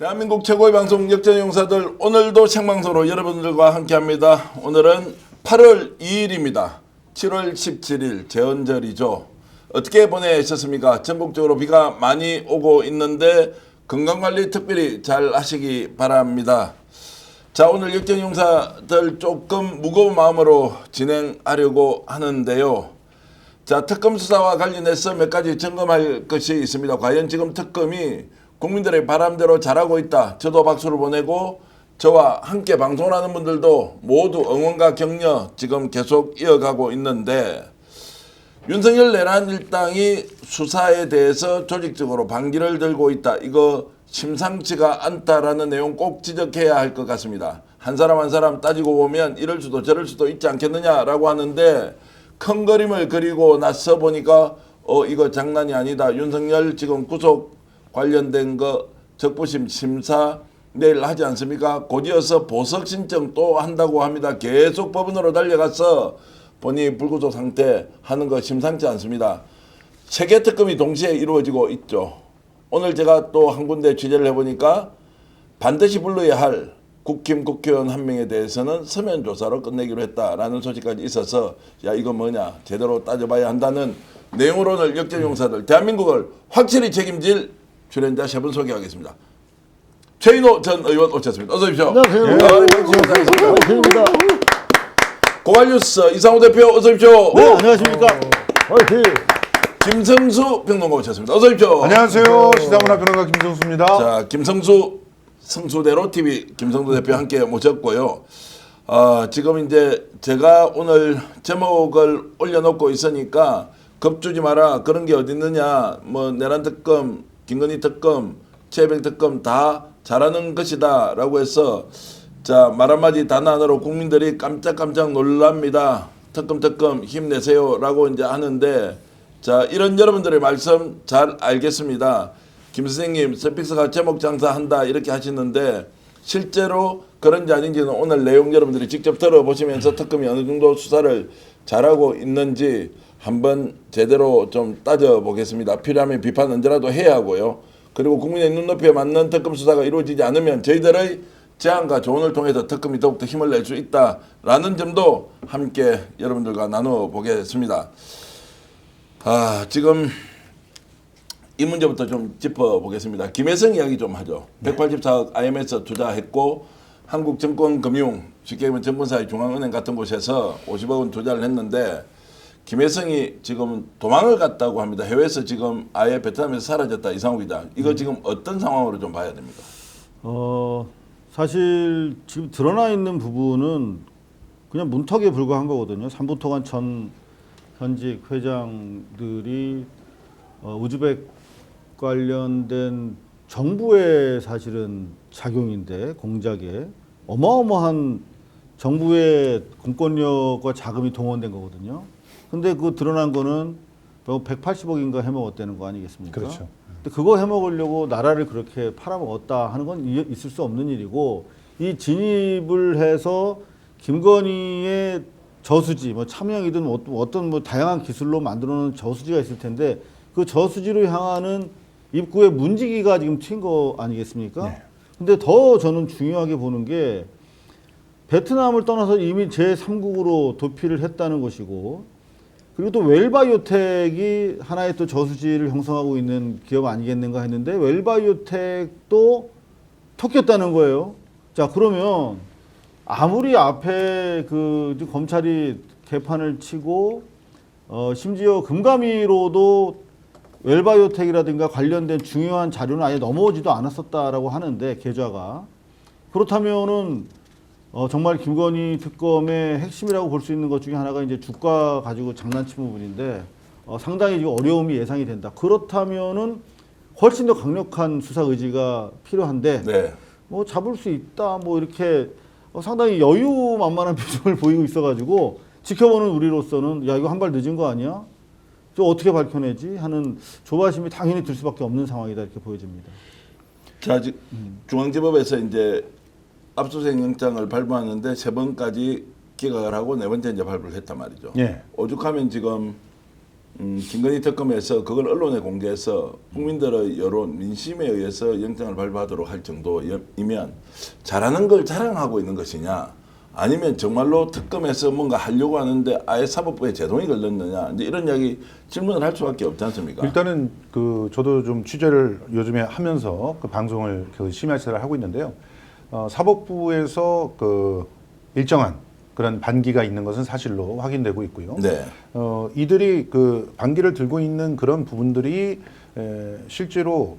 대한민국 최고의 방송 역전용사들 오늘도 생방송으로 여러분들과 함께합니다. 오늘은 8월 2일입니다. 7월 17일 제헌절이죠. 어떻게 보내셨습니까? 전국적으로 비가 많이 오고 있는데 건강관리 특별히 잘 하시기 바랍니다. 자, 오늘 역전용사들 조금 무거운 마음으로 진행하려고 하는데요. 자, 특검 수사와 관련해서 몇 가지 점검할 것이 있습니다. 과연 지금 특검이 국민들의 바람대로 잘하고 있다. 저도 박수를 보내고 저와 함께 방송을 하는 분들도 모두 응원과 격려 지금 계속 이어가고 있는데 윤석열 내란 일당이 수사에 대해서 조직적으로 방귀를 들고 있다. 이거 심상치가 않다라는 내용 꼭 지적해야 할 것 같습니다. 한 사람 한 사람 따지고 보면 이럴 수도 저럴 수도 있지 않겠느냐라고 하는데 큰 그림을 그리고 나서 보니까 이거 장난이 아니다. 윤석열 지금 구속 관련된 거 적부심 심사 내일 하지 않습니까? 곧이어서 보석 신청 또 한다고 합니다. 계속 법원으로 달려가서 본인이 불구속 상태 하는 거 심상치 않습니다. 세계 특검이 동시에 이루어지고 있죠. 오늘 제가 또 한 군데 취재를 해보니까 반드시 불러야 할 국힘 국회의원 한 명에 대해서는 서면 조사로 끝내기로 했다라는 소식까지 있어서 야 이거 뭐냐 제대로 따져봐야 한다는 내용으로 오늘 역전용사들 대한민국을 확실히 책임질 출연자 세 분 소개하겠습니다. 최인호 전 의원 오셨습니다. 어서 오십시오. 안녕하세요. 반갑습니다. 고발뉴스 이상호 대표 어서 오십시오. 네, 안녕하십니까. 화이팅. 김성수 평론가 오셨습니다. 어서 오십시오. 안녕하세요. 시사문화 평론가 김성수입니다. 자, 김성수 성수대로 TV 김성수 대표 함께 모셨고요. 지금 이제 제가 오늘 제목을 올려놓고 있으니까 겁주지 마라. 그런 게 어디 있느냐. 뭐 내란 특검, 김건희 특검, 최병 특검 다 잘하는 것이다 라고 해서 자, 말 한마디 단안으로 국민들이 깜짝깜짝 놀랍니다. 특검 힘내세요 라고 이제 하는데 자, 이런 여러분들의 말씀 잘 알겠습니다. 김 선생님 서픽스가 제목 장사한다 이렇게 하시는데 실제로 그런지 아닌지는 오늘 내용 여러분들이 직접 들어보시면서 특검이 어느 정도 수사를 잘하고 있는지 한번 제대로 좀 따져보겠습니다. 필요하면 비판 언제라도 해야 하고요. 그리고 국민의 눈높이에 맞는 특검 수사가 이루어지지 않으면 저희들의 제안과 조언을 통해서 특검이 더욱더 힘을 낼 수 있다라는 점도 함께 여러분들과 나눠보겠습니다. 지금 이 문제부터 좀 짚어보겠습니다. 김혜성 이야기 좀 하죠. 184억 IMF 투자했고 한국증권금융 쉽게 얘기하면 증권사의 중앙은행 같은 곳에서 50억 원 투자를 했는데 김혜성이 지금 도망을 갔다고 합니다. 해외에서 지금 아예 베트남에서 사라졌다. 이상호 기자. 이거 지금 어떤 상황으로 좀 봐야 됩니까? 사실 지금 드러나 있는 부분은 그냥 문턱에 불과한 거거든요. 삼부토관 전 현직 회장들이 우즈벡 관련된 정부의 사실은 작용인데 공작에 어마어마한 정부의 공권력과 자금이 동원된 거거든요. 근데 그 드러난 거는 180억인가 해먹었다는 거 아니겠습니까? 그렇죠. 근데 그거 해먹으려고 나라를 그렇게 팔아먹었다 하는 건 있을 수 없는 일이고 이 진입을 해서 김건희의 저수지, 뭐 참여이든 어떤 뭐 다양한 기술로 만들어놓은 저수지가 있을 텐데 그 저수지로 향하는 입구에 문지기가 지금 튄 거 아니겠습니까? 네. 근데 더 저는 중요하게 보는 게 베트남을 떠나서 이미 제3국으로 도피를 했다는 것이고 그리고 또 웰바이오텍이 하나의 또 저수지를 형성하고 있는 기업 아니겠는가 했는데 웰바이오텍도 섞였다는 거예요. 자, 그러면 아무리 앞에 그 검찰이 개판을 치고 심지어 금감위로도 웰바이오텍이라든가 관련된 중요한 자료는 아예 넘어오지도 않았었다라고 하는데 계좌가 그렇다면은 정말 김건희 특검의 핵심이라고 볼 수 있는 것 중에 하나가 이제 주가 가지고 장난친 부분인데 상당히 지금 어려움이 예상이 된다. 그렇다면은 훨씬 더 강력한 수사 의지가 필요한데 네. 뭐 잡을 수 있다 뭐 이렇게 상당히 여유만만한 표정을 보이고 있어가지고 지켜보는 우리로서는 야 이거 한 발 늦은 거 아니야? 저 어떻게 밝혀내지? 하는 조바심이 당연히 들 수밖에 없는 상황이다 이렇게 보여집니다. 자, 중앙지법에서 이제 압수수색 영장을 발부하는데 3번까지 기각을 하고 4번째 이제 발부를 했단 말이죠. 예. 오죽하면 지금 김건희 특검에서 그걸 언론에 공개해서 국민들의 여론, 민심에 의해서 영장을 발부하도록 할 정도이면 잘하는 걸 자랑하고 있는 것이냐, 아니면 정말로 특검에서 뭔가 하려고 하는데 아예 사법부에 제동이 걸렸느냐, 이제 이런 이야기 질문을 할 수밖에 없지 않습니까? 일단은 저도 좀 취재를 요즘에 하면서 그 방송을 심야시사를 하고 있는데요. 사법부에서 일정한 그런 반기가 있는 것은 사실로 확인되고 있고요. 네. 이들이 그 반기를 들고 있는 그런 부분들이 실제로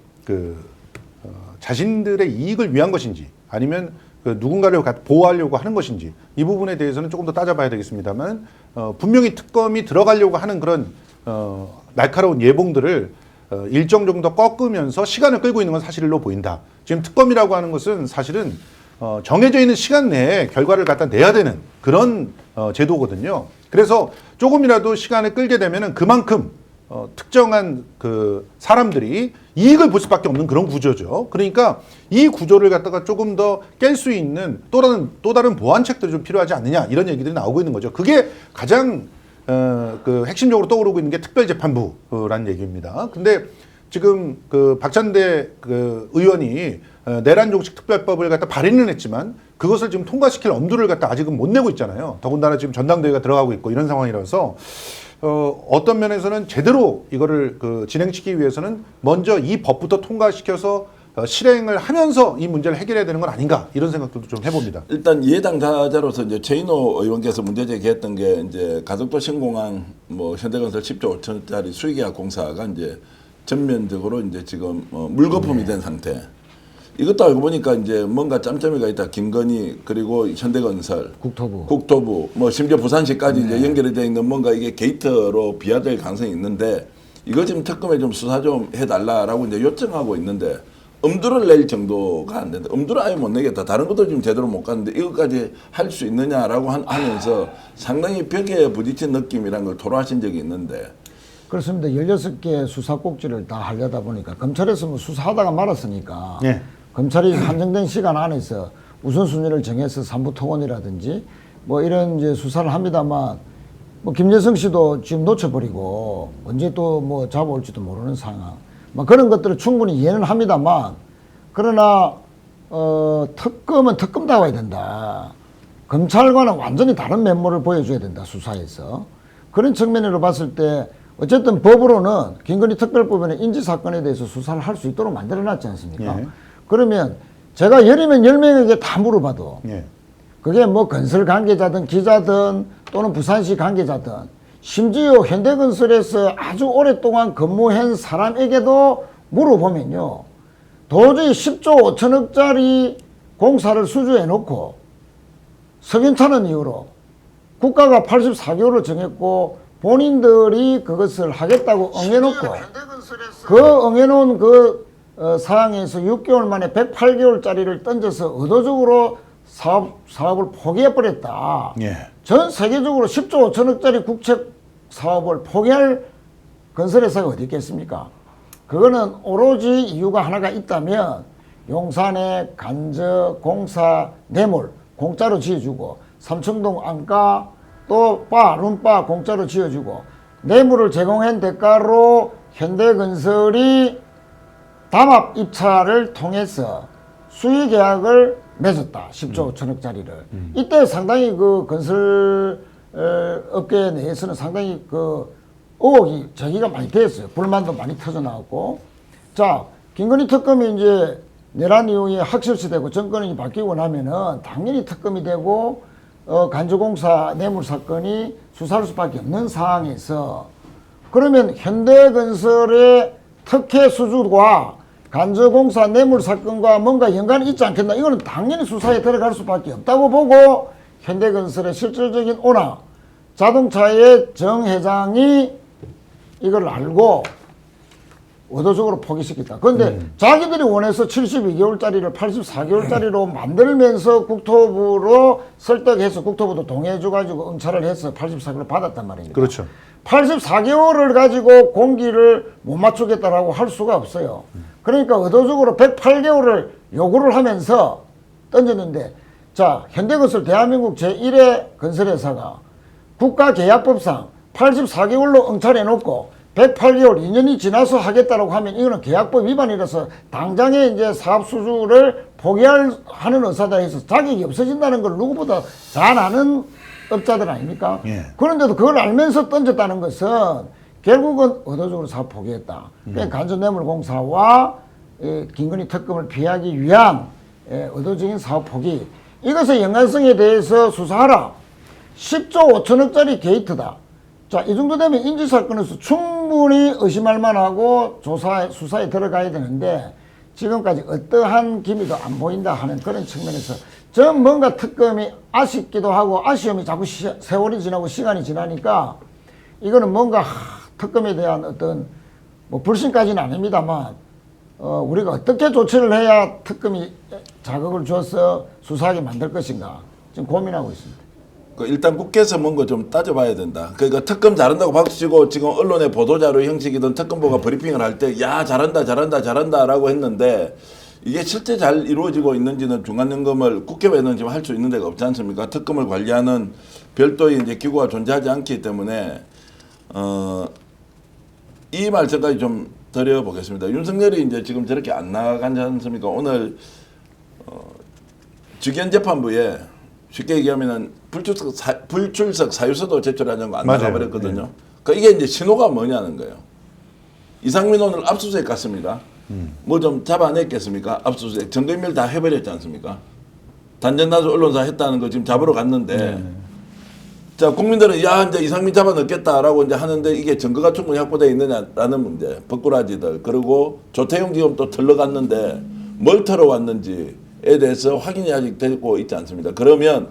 자신들의 이익을 위한 것인지, 아니면 누군가를 보호하려고 하는 것인지, 이 부분에 대해서는 조금 더 따져봐야 되겠습니다만, 분명히 특검이 들어가려고 하는 그런 날카로운 예봉들을 일정 정도 꺾으면서 시간을 끌고 있는 건 사실로 보인다. 지금 특검이라고 하는 것은 사실은 정해져 있는 시간 내에 결과를 갖다 내야 되는 그런 제도거든요. 그래서 조금이라도 시간을 끌게 되면은 그만큼 특정한 사람들이 이익을 볼 수밖에 없는 그런 구조죠. 그러니까 이 구조를 갖다가 조금 더 깰 수 있는 또 다른 보완책들이 좀 필요하지 않느냐, 이런 얘기들이 나오고 있는 거죠. 그게 가장 핵심적으로 떠오르고 있는 게 특별재판부라는 얘기입니다. 근데 지금 박찬대 의원이 내란 종식 특별법을 갖다 발의는 했지만 그것을 지금 통과시킬 엄두를 갖다 아직은 못 내고 있잖아요. 더군다나 지금 전당대회가 들어가고 있고 이런 상황이라서 어떤 면에서는 제대로 이거를 진행시키기 위해서는 먼저 이 법부터 통과시켜서 실행을 하면서 이 문제를 해결해야 되는 건 아닌가, 이런 생각들도 좀 해봅니다. 일단 이해당 타자로서 이제 최인호 의원께서 문제 제기했던 게, 이제 가덕도 신공항 현대건설 10조 5천원짜리 수의계약 공사가 이제 전면적으로 이제 지금 물거품이 된 상태. 이것도 알고 보니까 이제 뭔가 짬짬이가 있다. 김건희, 그리고 현대건설, 국토부, 심지어 부산시까지 이제 연결이 되어 있는 뭔가 이게 게이트로 비화될 가능성이 있는데, 이거 지금 특검에 좀 수사 좀 해달라라고 이제 요청하고 있는데, 엄두를 낼 정도가 안 된다. 엄두를 아예 못 내겠다. 다른 것도 지금 제대로 못 가는데 이것까지 할 수 있느냐라고 하면서 상당히 벽에 부딪힌 느낌이란 걸 토로하신 적이 있는데. 그렇습니다. 16개 수사 꼭지를 다 하려다 보니까 검찰에서 뭐 수사하다가 말았으니까 네. 검찰이 한정된 시간 안에서 우선순위를 정해서 삼부토건이라든지 뭐 이런 이제 수사를 합니다만, 뭐 김여성 씨도 지금 놓쳐버리고 언제 또 뭐 잡아올지도 모르는 상황. 뭐 그런 것들을 충분히 이해는 합니다만, 그러나 특검은 특검다워야 된다. 검찰과는 완전히 다른 면모를 보여줘야 된다, 수사에서. 그런 측면으로 봤을 때 어쨌든 법으로는 김건희 특별법원의 인지사건에 대해서 수사를 할 수 있도록 만들어놨지 않습니까? 예. 그러면 제가 10이면 10명에게 다 물어봐도 예. 그게 뭐 건설 관계자든 기자든 또는 부산시 관계자든, 심지어 현대건설에서 아주 오랫동안 근무한 사람에게도 물어보면요, 도저히 10조 5천억짜리 공사를 수주해 놓고 석연찮은 이유로 국가가 84개월을 정했고 본인들이 그것을 하겠다고 응해놓고 그 응해놓은 사항에서 6개월 만에 108개월짜리를 던져서 의도적으로 사업을 포기해버렸다. 예. 전 세계적으로 10조 5천억짜리 국책 사업을 포기할 건설회사가 어디 있겠습니까? 그거는 오로지 이유가 하나가 있다면, 용산의 간저 공사 뇌물 공짜로 지어주고, 삼청동 안가 또 바, 룸바 공짜로 지어주고, 뇌물을 제공한 대가로 현대건설이 담합 입찰을 통해서 수의 계약을 맺었다. 10조 5천억짜리를. 이때 상당히 건설 업계 내에서는 상당히 의혹이 제기가 많이 됐어요. 불만도 많이 터져나왔고. 자, 김건희 특검이 이제 내란 이후에 학설시 되고 정권이 바뀌고 나면은 당연히 특검이 되고 간주공사 뇌물 사건이 수사할 수밖에 없는 상황에서, 그러면 현대건설의 특혜 수주와 간저공사 뇌물 사건과 뭔가 연관이 있지 않겠나? 이거는 당연히 수사에 들어갈 수밖에 없다고 보고, 현대건설의 실질적인 오너, 자동차의 정 회장이 이걸 알고 의도적으로 포기시켰다. 그런데 자기들이 원해서 72개월짜리를 84개월짜리로 만들면서 국토부로 설득해서 국토부도 동의해줘가지고 응찰을 해서 84개월 받았단 말입니다. 그렇죠. 84개월을 가지고 공기를 못 맞추겠다라고 할 수가 없어요. 그러니까 의도적으로 108개월을 요구를 하면서 던졌는데, 자, 현대건설 대한민국 제1의 건설회사가 국가계약법상 84개월로 응찰해놓고 108개월 2년이 지나서 하겠다라고 하면 이거는 계약법 위반이라서 당장에 이제 사업 수주를 포기하는 의사다 해서 자격이 없어진다는 걸 누구보다 잘 아는 업자들 아닙니까? 예. 그런데도 그걸 알면서 던졌다는 것은 결국은 의도적으로 사업 포기했다. 그러니까 간접뇌물공사와 김건희 특검을 피하기 위한 의도적인 사업 포기. 이것의 연관성에 대해서 수사하라. 10조 5천억짜리 게이트다. 자, 이 정도 되면 인지사건에서 충분히 의심할 만하고 수사에 들어가야 되는데 지금까지 어떠한 기미도 안 보인다 하는 그런 측면에서 전 뭔가 특검이 아쉽기도 하고 아쉬움이 자꾸 세월이 지나고 시간이 지나니까 이거는 뭔가 특검에 대한 어떤 뭐 불신까지는 아닙니다만 우리가 어떻게 조치를 해야 특검이 자극을 줘서 수사하게 만들 것인가 지금 고민하고 있습니다. 일단 국회에서 뭔가 좀 따져봐야 된다. 그러니까 특검 잘한다고 박수치고 지금 언론의 보도자료 형식이든 특검보가 브리핑을 할 때 야 잘한다라고 했는데 이게 실제 잘 이루어지고 있는지는 중간점검을 국회에는 지금 할 수 있는 데가 없지 않습니까? 특검을 관리하는 별도의 이제 기구가 존재하지 않기 때문에 이 말씀까지 좀 드려보겠습니다. 윤석열이 이제 지금 저렇게 안 나가지 않습니까? 오늘 직연재판부에 쉽게 얘기하면은 불출석 사유서도 제출하지 않고 안 맞아요. 나가버렸거든요. 그러니까 이게 이제 신호가 뭐냐는 거예요. 이상민 오늘 압수수색 갔습니다. 뭐 좀 잡아냈겠습니까? 압수수색 증거인멸 다 해버렸지 않습니까? 단전단수 언론사 했다는 거 지금 잡으러 갔는데 자 국민들은 야 이제 이상민 잡아넣겠다라고 이제 하는데 이게 증거가 충분히 확보되어 있느냐라는 문제. 벅꾸라지들 그리고 조태용 지금 또 털러갔는데 뭘 털어왔는지에 대해서 확인이 아직 되고 있지 않습니다. 그러면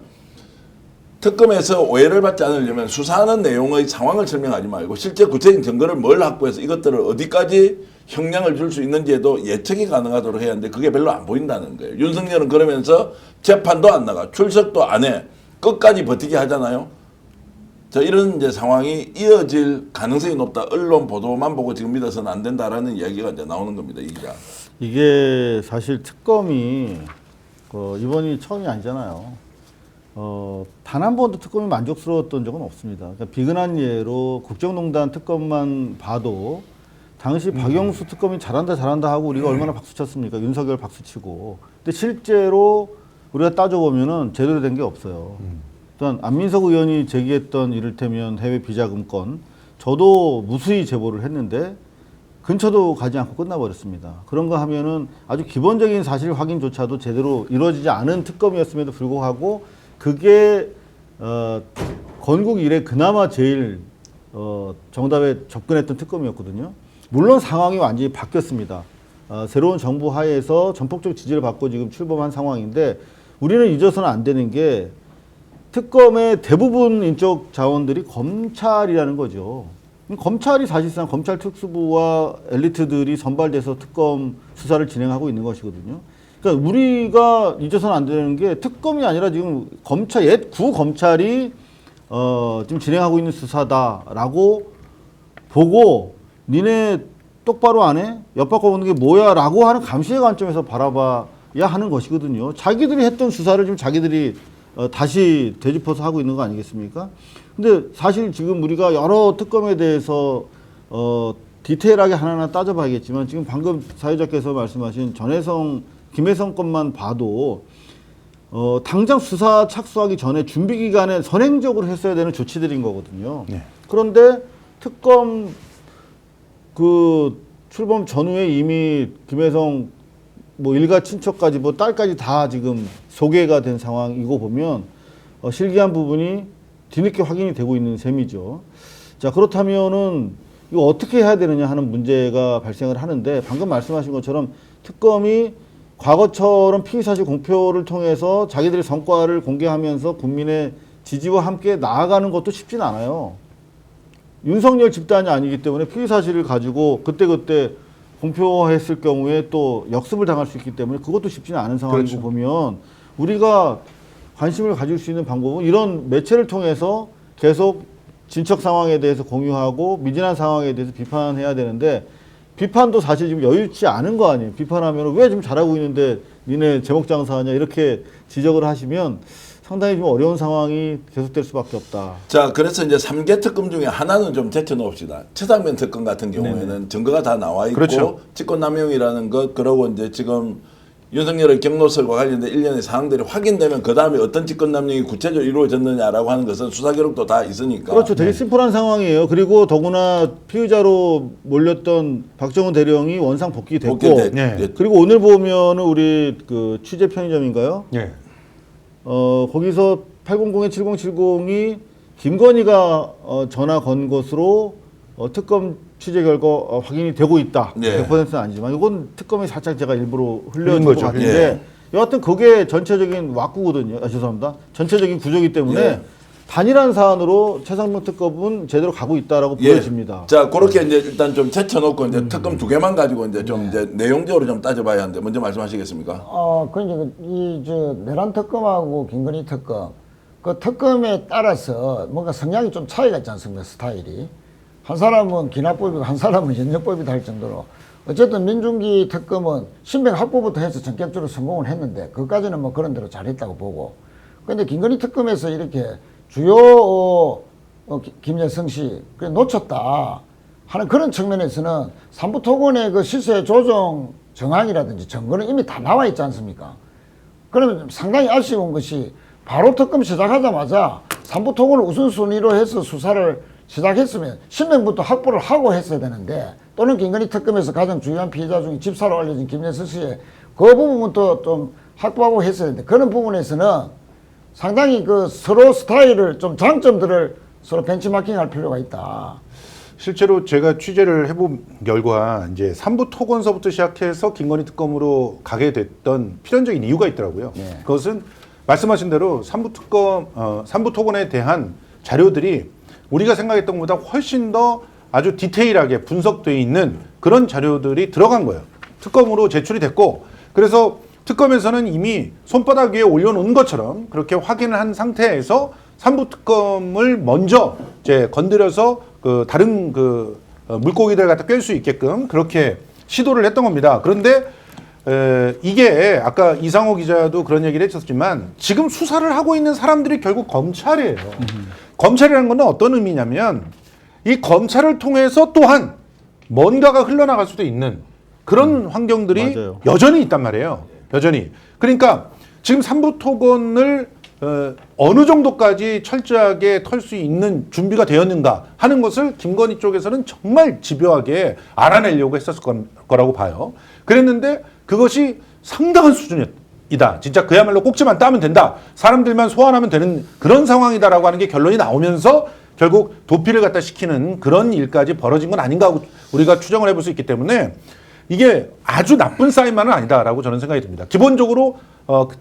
특검에서 오해를 받지 않으려면 수사하는 내용의 상황을 설명하지 말고 실제 구체적인 증거를 뭘 확보해서 이것들을 어디까지 형량을 줄 수 있는지에도 예측이 가능하도록 해야 하는데 그게 별로 안 보인다는 거예요. 윤석열은 그러면서 재판도 안 나가 출석도 안 해. 끝까지 버티게 하잖아요. 자, 이런 이제 상황이 이어질 가능성이 높다. 언론 보도만 보고 지금 믿어서는 안 된다라는 이야기가 이제 나오는 겁니다. 이게 사실 특검이 이번이 처음이 아니잖아요. 단 한 번도 특검이 만족스러웠던 적은 없습니다. 그러니까 비근한 예로 국정농단 특검만 봐도 당시 박영수 특검이 잘한다 하고 우리가 얼마나 박수쳤습니까? 윤석열 박수치고. 근데 실제로 우리가 따져보면은 제대로 된 게 없어요. 또한 안민석 의원이 제기했던 이를테면 해외 비자금건 저도 무수히 제보를 했는데 근처도 가지 않고 끝나버렸습니다. 그런 거 하면은 아주 기본적인 사실 확인조차도 제대로 이루어지지 않은 특검이었음에도 불구하고 그게 건국 이래 그나마 제일 정답에 접근했던 특검이었거든요. 물론 상황이 완전히 바뀌었습니다. 새로운 정부 하에서 전폭적 지지를 받고 지금 출범한 상황인데 우리는 잊어서는 안 되는 게 특검의 대부분 인적 자원들이 검찰이라는 거죠. 검찰이 사실상 검찰 특수부와 엘리트들이 선발돼서 특검 수사를 진행하고 있는 것이거든요. 그러니까 우리가 잊어서는 안 되는 게 특검이 아니라 지금 검찰, 옛 구검찰이 지금 진행하고 있는 수사다라고 보고 니네 똑바로 안 해? 엿바꿔 보는 게 뭐야? 라고 하는 감시의 관점에서 바라봐야 하는 것이거든요. 자기들이 했던 수사를 지금 자기들이 다시 되짚어서 하고 있는 거 아니겠습니까? 근데 사실 지금 우리가 여러 특검에 대해서 디테일하게 하나하나 따져봐야겠지만 지금 방금 사회자께서 말씀하신 김혜성 건만 봐도 당장 수사 착수하기 전에 준비 기간에 선행적으로 했어야 되는 조치들인 거거든요. 네. 그런데 특검 출범 전후에 이미 김혜성 뭐 일가 친척까지 뭐 딸까지 다 지금 소개가 된 상황이고 보면 실기한 부분이 뒤늦게 확인이 되고 있는 셈이죠. 자, 그렇다면은 이거 어떻게 해야 되느냐 하는 문제가 발생을 하는데 방금 말씀하신 것처럼 특검이 과거처럼 피의사실 공표를 통해서 자기들의 성과를 공개하면서 국민의 지지와 함께 나아가는 것도 쉽진 않아요. 윤석열 집단이 아니기 때문에 피의사실을 가지고 그때그때 공표했을 경우에 또 역습을 당할 수 있기 때문에 그것도 쉽지는 않은 상황이고 그렇죠. 보면 우리가 관심을 가질 수 있는 방법은 이런 매체를 통해서 계속 진척 상황에 대해서 공유하고 미진한 상황에 대해서 비판해야 되는데 비판도 사실 지금 여유치 않은 거 아니에요. 비판하면 왜 좀 잘하고 있는데 니네 제목 장사하냐 이렇게 지적을 하시면 상당히 좀 어려운 상황이 계속될 수밖에 없다. 자, 그래서 이제 3개 특검 중에 하나는 좀 제쳐놓읍시다. 최상병 특검 같은 경우에는 증거가 다 나와 있고 그렇죠. 직권남용이라는 것, 그러고 이제 지금 윤석열의 경로설과 관련된 일련의 사항들이 확인되면 그 다음에 어떤 직권남용이 구체적으로 이루어졌느냐라고 하는 것은 수사 기록도 다 있으니까. 그렇죠. 되게 심플한 상황이에요. 그리고 더구나 피의자로 몰렸던 박정훈 대령이 원상 복귀됐고, 네. 그리고 오늘 보면은 우리 그 취재 편의점인가요? 예. 거기서 800-7070이 김건희가 전화 건 것으로 특검 취재 결과 확인이 되고 있다. 네. 100%는 아니지만 이건 특검이 살짝 제가 일부러 흘려준 흘린 것 거죠. 같은데 예. 여하튼 그게 전체적인 왁구거든요. 죄송합니다. 전체적인 구조이기 때문에 예. 단일한 사안으로 최상병 특검은 제대로 가고 있다라고 보여집니다. 자, 그렇게 이제 일단 좀 제쳐놓고 이제 특검 2개만 가지고 이제 좀 이제 내용적으로 좀 따져봐야 하는데 먼저 말씀하시겠습니까? 그러니까 이저 내란 특검하고 김건희 특검 그 특검에 따라서 뭔가 성향이 좀 차이가 있지 않습니까? 스타일이 한 사람은 기납법이고 한 사람은 연역법이다 할 정도로 어쨌든 민중기 특검은 신병 확보부터 해서 전격적으로 성공을 했는데 그것까지는 뭐 그런 대로 잘했다고 보고 근데 김건희 특검에서 이렇게 주요 김여성 씨 놓쳤다 하는 그런 측면에서는 삼부토건의 그 시세 조정 정황이라든지 증거는 이미 다 나와 있지 않습니까? 그러면 상당히 아쉬운 것이 바로 특검 시작하자마자 삼부토건을 우선순위로 해서 수사를 시작했으면 신명부터 확보를 하고 했어야 되는데 또는 김건희 특검에서 가장 중요한 피해자 중에 집사로 알려진 김여성 씨의 그 부분부터 좀 확보하고 했어야 되는데 그런 부분에서는 상당히 그 서로 스타일을 좀 장점들을 서로 벤치마킹할 필요가 있다. 실제로 제가 취재를 해본 결과 이제 삼부 토건서부터 시작해서 김건희 특검으로 가게 됐던 필연적인 이유가 있더라고요. 네. 그것은 말씀하신 대로 삼부 토건에 대한 자료들이 우리가 생각했던 것보다 훨씬 더 아주 디테일하게 분석되어 있는 그런 자료들이 들어간 거예요. 특검으로 제출이 됐고 그래서 특검에서는 이미 손바닥 위에 올려놓은 것처럼 그렇게 확인을 한 상태에서 삼부 특검을 먼저 이제 건드려서 그 다른 그 물고기들 갖다 꿰 수 있게끔 그렇게 시도를 했던 겁니다. 그런데 이게 아까 이상호 기자도 그런 얘기를 했었지만 지금 수사를 하고 있는 사람들이 결국 검찰이에요. 검찰이라는 건 어떤 의미냐면 이 검찰을 통해서 또한 뭔가가 흘러나갈 수도 있는 그런 환경들이 맞아요. 여전히 있단 말이에요. 여전히. 그러니까 지금 삼부토건을 어느 정도까지 철저하게 털 수 있는 준비가 되었는가 하는 것을 김건희 쪽에서는 정말 집요하게 알아내려고 했었을 거라고 봐요. 그랬는데 그것이 상당한 수준이다. 진짜 그야말로 꼭지만 따면 된다. 사람들만 소환하면 되는 그런 상황이다라고 하는 게 결론이 나오면서 결국 도피를 갖다 시키는 그런 일까지 벌어진 건 아닌가 하고 우리가 추정을 해볼 수 있기 때문에 이게 아주 나쁜 사인만은 아니다라고 저는 생각이 듭니다. 기본적으로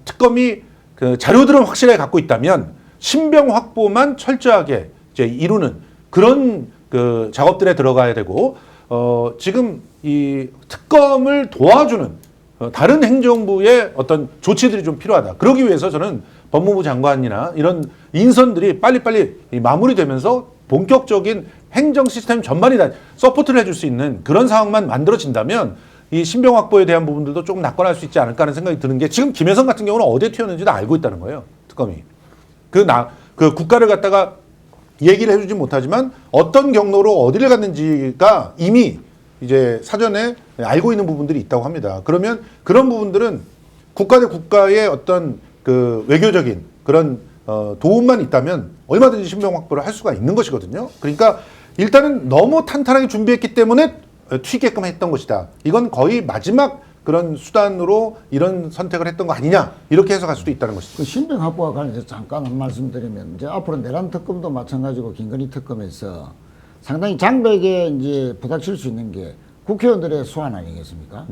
특검이 그 자료들은 확실하게 갖고 있다면 신병 확보만 철저하게 이제 이루는 그런 그 작업들에 들어가야 되고 지금 이 특검을 도와주는 다른 행정부의 어떤 조치들이 좀 필요하다. 그러기 위해서 저는 법무부 장관이나 이런 인선들이 빨리빨리 마무리되면서 본격적인 행정 시스템 전반이 다 서포트를 해줄 수 있는 그런 상황만 만들어진다면 이 신병 확보에 대한 부분들도 조금 낙관할 수 있지 않을까 하는 생각이 드는 게 지금 김여성 같은 경우는 어디에 튀었는지도 알고 있다는 거예요. 특검이. 그 국가를 갖다가 얘기를 해주지 못하지만 어떤 경로로 어디를 갔는지가 이미 이제 사전에 알고 있는 부분들이 있다고 합니다. 그러면 그런 부분들은 국가 대 국가의 어떤 그 외교적인 그런 도움만 있다면 얼마든지 신병 확보를 할 수가 있는 것이거든요. 그러니까 일단은 너무 탄탄하게 준비했기 때문에 튀게끔 했던 것이다. 이건 거의 마지막 그런 수단으로 이런 선택을 했던 거 아니냐 이렇게 해석할 수도 있다는 것이죠. 그 신병 확보와 관련해서 잠깐 한 말씀 드리면 이제 앞으로 내란 특검도 마찬가지고 김건희 특검에서 상당히 장벽에 이제 부닥칠 수 있는 게 국회의원들의 소환 아니겠습니까?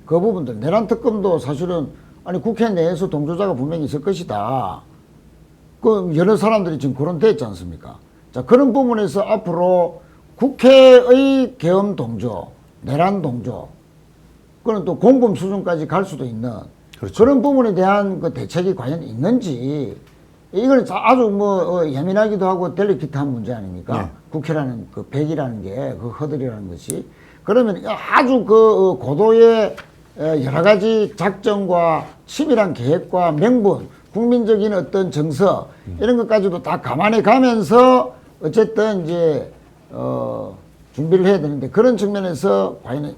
그 부분들 내란 특검도 사실은 아니 국회 내에서 동조자가 분명히 있을 것이다. 그 여러 사람들이 지금 거론돼 있지 않습니까? 자 그런 부분에서 앞으로 국회의 계엄 동조, 내란 동조, 그건 또 공범 수준까지 갈 수도 있는 그렇죠. 그런 부분에 대한 그 대책이 과연 있는지 이걸 아주 뭐 예민하기도 하고 델리키트한 문제 아닙니까? 네. 국회라는 그 백이라는 게 그 허들이라는 것이 그러면 아주 그 고도의 여러 가지 작전과 치밀한 계획과 명분 국민적인 어떤 정서 이런 것까지도 다 감안해 가면서 어쨌든 이제 준비를 해야 되는데 그런 측면에서 과연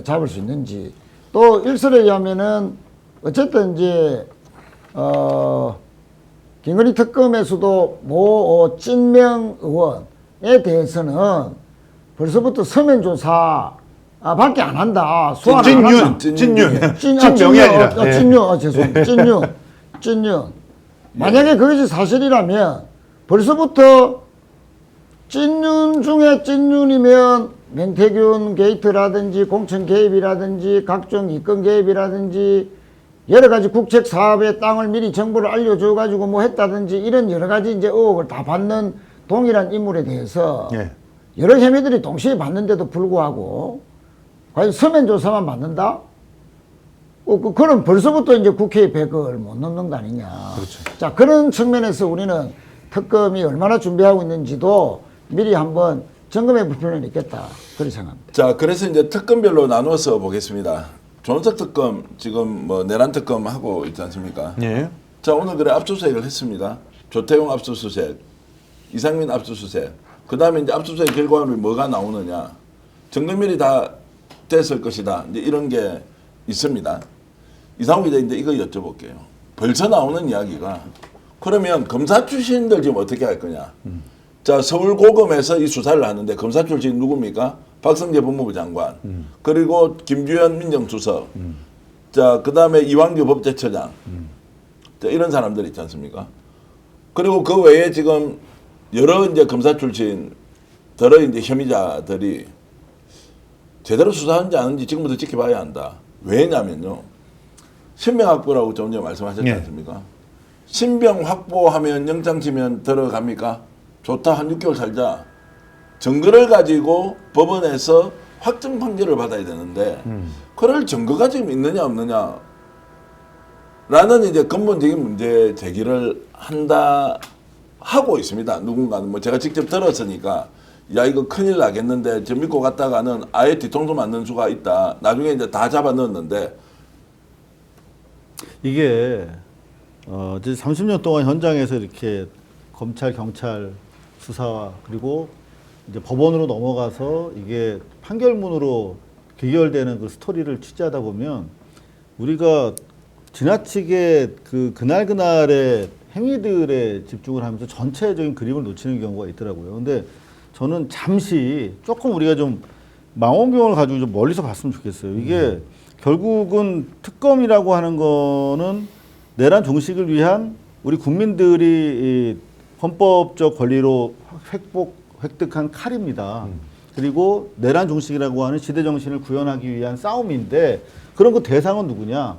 잡을 수 있는지 또 일설에 의하면은 어쨌든 이제 김건희 특검에서도 모 찐명 의원에 대해서는 벌써부터 서면 조사 밖에 안 한다. 소환 안 한다. 찐윤. 찐명이 아니라. 네. 찐윤. 죄송합니다. 찐윤. 만약에 그것이 사실이라면 벌써부터 찐윤 중에 찐윤이면 명태균 게이트라든지 공천 개입이라든지 각종 이권 개입이라든지 여러 가지 국책 사업의 땅을 미리 정보를 알려줘 가지고 뭐 했다든지 이런 여러 가지 이제 의혹을 다 받는 동일한 인물에 대해서 예. 여러 혐의들이 동시에 받는데도 불구하고 과연 서면 조사만 받는다? 그럼 벌써부터 이제 국회의 100을 못 넘는 거 아니냐. 그렇죠. 자, 그런 측면에서 우리는 특검이 얼마나 준비하고 있는지도 미리 한번 점검해 볼 필요는 있겠다. 그렇게 생각합니다. 자, 그래서 이제 특검별로 나눠서 보겠습니다. 조은석 특검 지금 뭐 내란 특검 하고 있지 않습니까? 예. 자, 오늘 그래 압수수색을 했습니다. 조태용 압수수색, 이상민 압수수색. 그다음에 이제 압수수색 결과물이 뭐가 나오느냐? 정근밀이 다 됐을 것이다. 이제 이런 게 있습니다. 이상호 기자 이제 이거 여쭤볼게요. 벌써 나오는 이야기가 그러면 검사 출신들 지금 어떻게 할 거냐? 자, 서울고검에서 이 수사를 하는데 검사 출신 누굽니까? 박성재 법무부 장관, 그리고 김주현 민정수석, 자, 그 다음에 이완규 법제처장, 자, 이런 사람들 있지 않습니까? 그리고 그 외에 지금 여러 이제 검사 출신, 여러 이제 혐의자들이 제대로 수사하는지 아닌지 지금부터 지켜봐야 한다. 왜냐면요. 신병 확보라고 좀 전에 말씀하셨지 네. 않습니까? 신병 확보하면 영장 치면 들어갑니까? 좋다, 한 6개월 살자. 증거를 가지고 법원에서 확정 판결을 받아야 되는데 그럴 증거가 지금 있느냐 없느냐 라는 이제 근본적인 문제 제기를 한다 하고 있습니다. 누군가는 뭐 제가 직접 들었으니까 야 이거 큰일 나겠는데 저 믿고 갔다가는 아예 뒤통수 맞는 수가 있다. 나중에 이제 다 잡아 넣었는데 이게 이제 30년 동안 현장에서 이렇게 검찰, 경찰 수사 그리고 이제 법원으로 넘어가서 이게 판결문으로 귀결되는 그 스토리를 취재하다 보면 우리가 지나치게 그날그날의 행위들에 집중을 하면서 전체적인 그림을 놓치는 경우가 있더라고요. 근데 저는 잠시 조금 우리가 좀 망원경을 가지고 좀 멀리서 봤으면 좋겠어요. 이게 결국은 특검이라고 하는 거는 내란 종식을 위한 우리 국민들이 이 헌법적 권리로 획득한 칼입니다. 그리고 내란 종식이라고 하는 시대 정신을 구현하기 위한 싸움인데 그런 그 대상은 누구냐?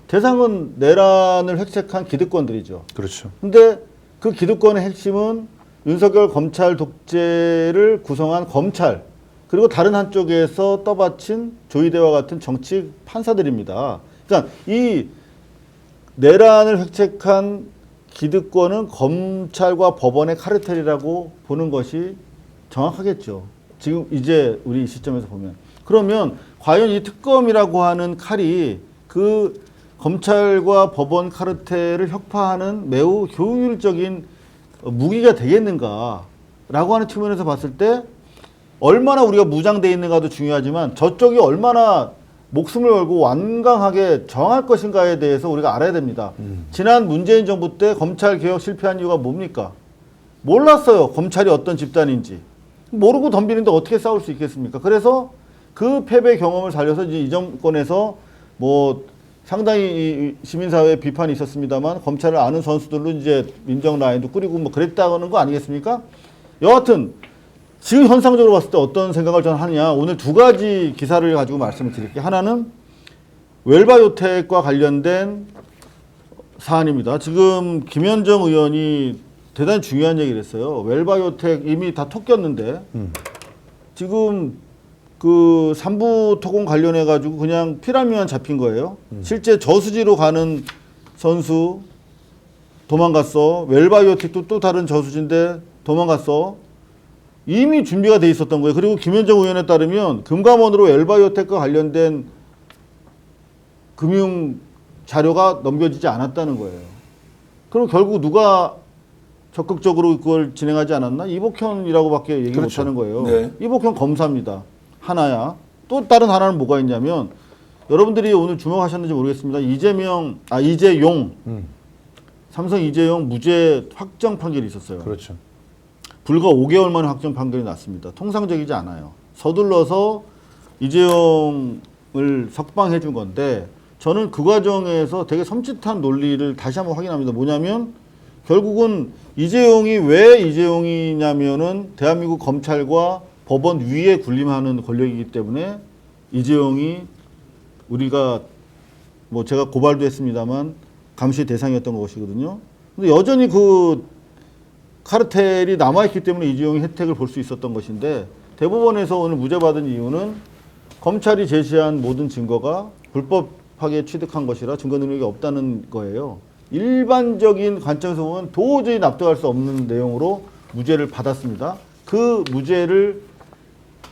대상은 내란을 획책한 기득권들이죠. 그렇죠. 근데 그 기득권의 핵심은 윤석열 검찰 독재를 구성한 검찰 그리고 다른 한쪽에서 떠받친 조희대와 같은 정치 판사들입니다. 그러니까 이 내란을 획책한 기득권은 검찰과 법원의 카르텔이라고 보는 것이 정확하겠죠. 지금 이제 우리 시점에서 보면. 그러면 과연 이 특검이라고 하는 칼이 그 검찰과 법원 카르텔을 혁파하는 매우 효율적인 무기가 되겠는가라고 하는 측면에서 봤을 때 얼마나 우리가 무장되어 있는가도 중요하지만 저쪽이 얼마나 목숨을 걸고 완강하게 정할 것인가에 대해서 우리가 알아야 됩니다. 지난 문재인 정부 때 검찰 개혁 실패한 이유가 뭡니까? 몰랐어요. 검찰이 어떤 집단인지. 모르고 덤비는데 어떻게 싸울 수 있겠습니까? 그래서 그 패배 경험을 살려서 이제 이 정권에서 뭐 상당히 시민사회에 비판이 있었습니다만 검찰을 아는 선수들로 이제 민정 라인도 꾸리고 뭐 그랬다는 거 아니겠습니까? 여하튼 지금 현상적으로 봤을 때 어떤 생각을 저는 하느냐. 오늘 두 가지 기사를 가지고 말씀을 드릴게요. 하나는 웰바요텍과 관련된 사안입니다. 지금 김현정 의원이 대단히 중요한 얘기를 했어요. 웰바요텍 이미 다 톡겼는데 지금 그 삼부 토공 관련해 가지고 그냥 피라미만 잡힌 거예요. 실제 저수지로 가는 선수 도망갔어. 웰바이오텍도 또 다른 저수지인데 도망갔어. 이미 준비가 돼 있었던 거예요. 그리고 김현정 의원에 따르면 금감원으로 웰바이오텍과 관련된 금융 자료가 넘겨지지 않았다는 거예요. 그럼 결국 누가 적극적으로 그걸 진행하지 않았나? 이복현이라고밖에 얘기 그렇죠. 못하는 거예요. 네. 이복현 검사입니다. 하나야. 또 다른 하나는 뭐가 있냐면 여러분들이 오늘 주목하셨는지 모르겠습니다. 이재용 삼성 이재용 무죄 확정 판결이 있었어요. 그렇죠. 불과 5개월 만에 확정 판결이 났습니다. 통상적이지 않아요. 서둘러서 이재용을 석방해 준 건데 저는 그 과정에서 되게 섬찟한 논리를 다시 한번 확인합니다. 뭐냐면 결국은 이재용이 왜 이재용이냐면은 대한민국 검찰과 법원 위에 군림하는 권력이기 때문에 이재용이 우리가 뭐 제가 고발도 했습니다만 감시 대상이었던 것이거든요. 근데 여전히 그 카르텔이 남아있기 때문에 이재용이 혜택을 볼 수 있었던 것인데 대법원에서 오늘 무죄받은 이유는 검찰이 제시한 모든 증거가 불법하게 취득한 것이라 증거 능력이 없다는 거예요. 일반적인 관점에서 보면 도저히 납득할 수 없는 내용으로 무죄를 받았습니다. 그 무죄를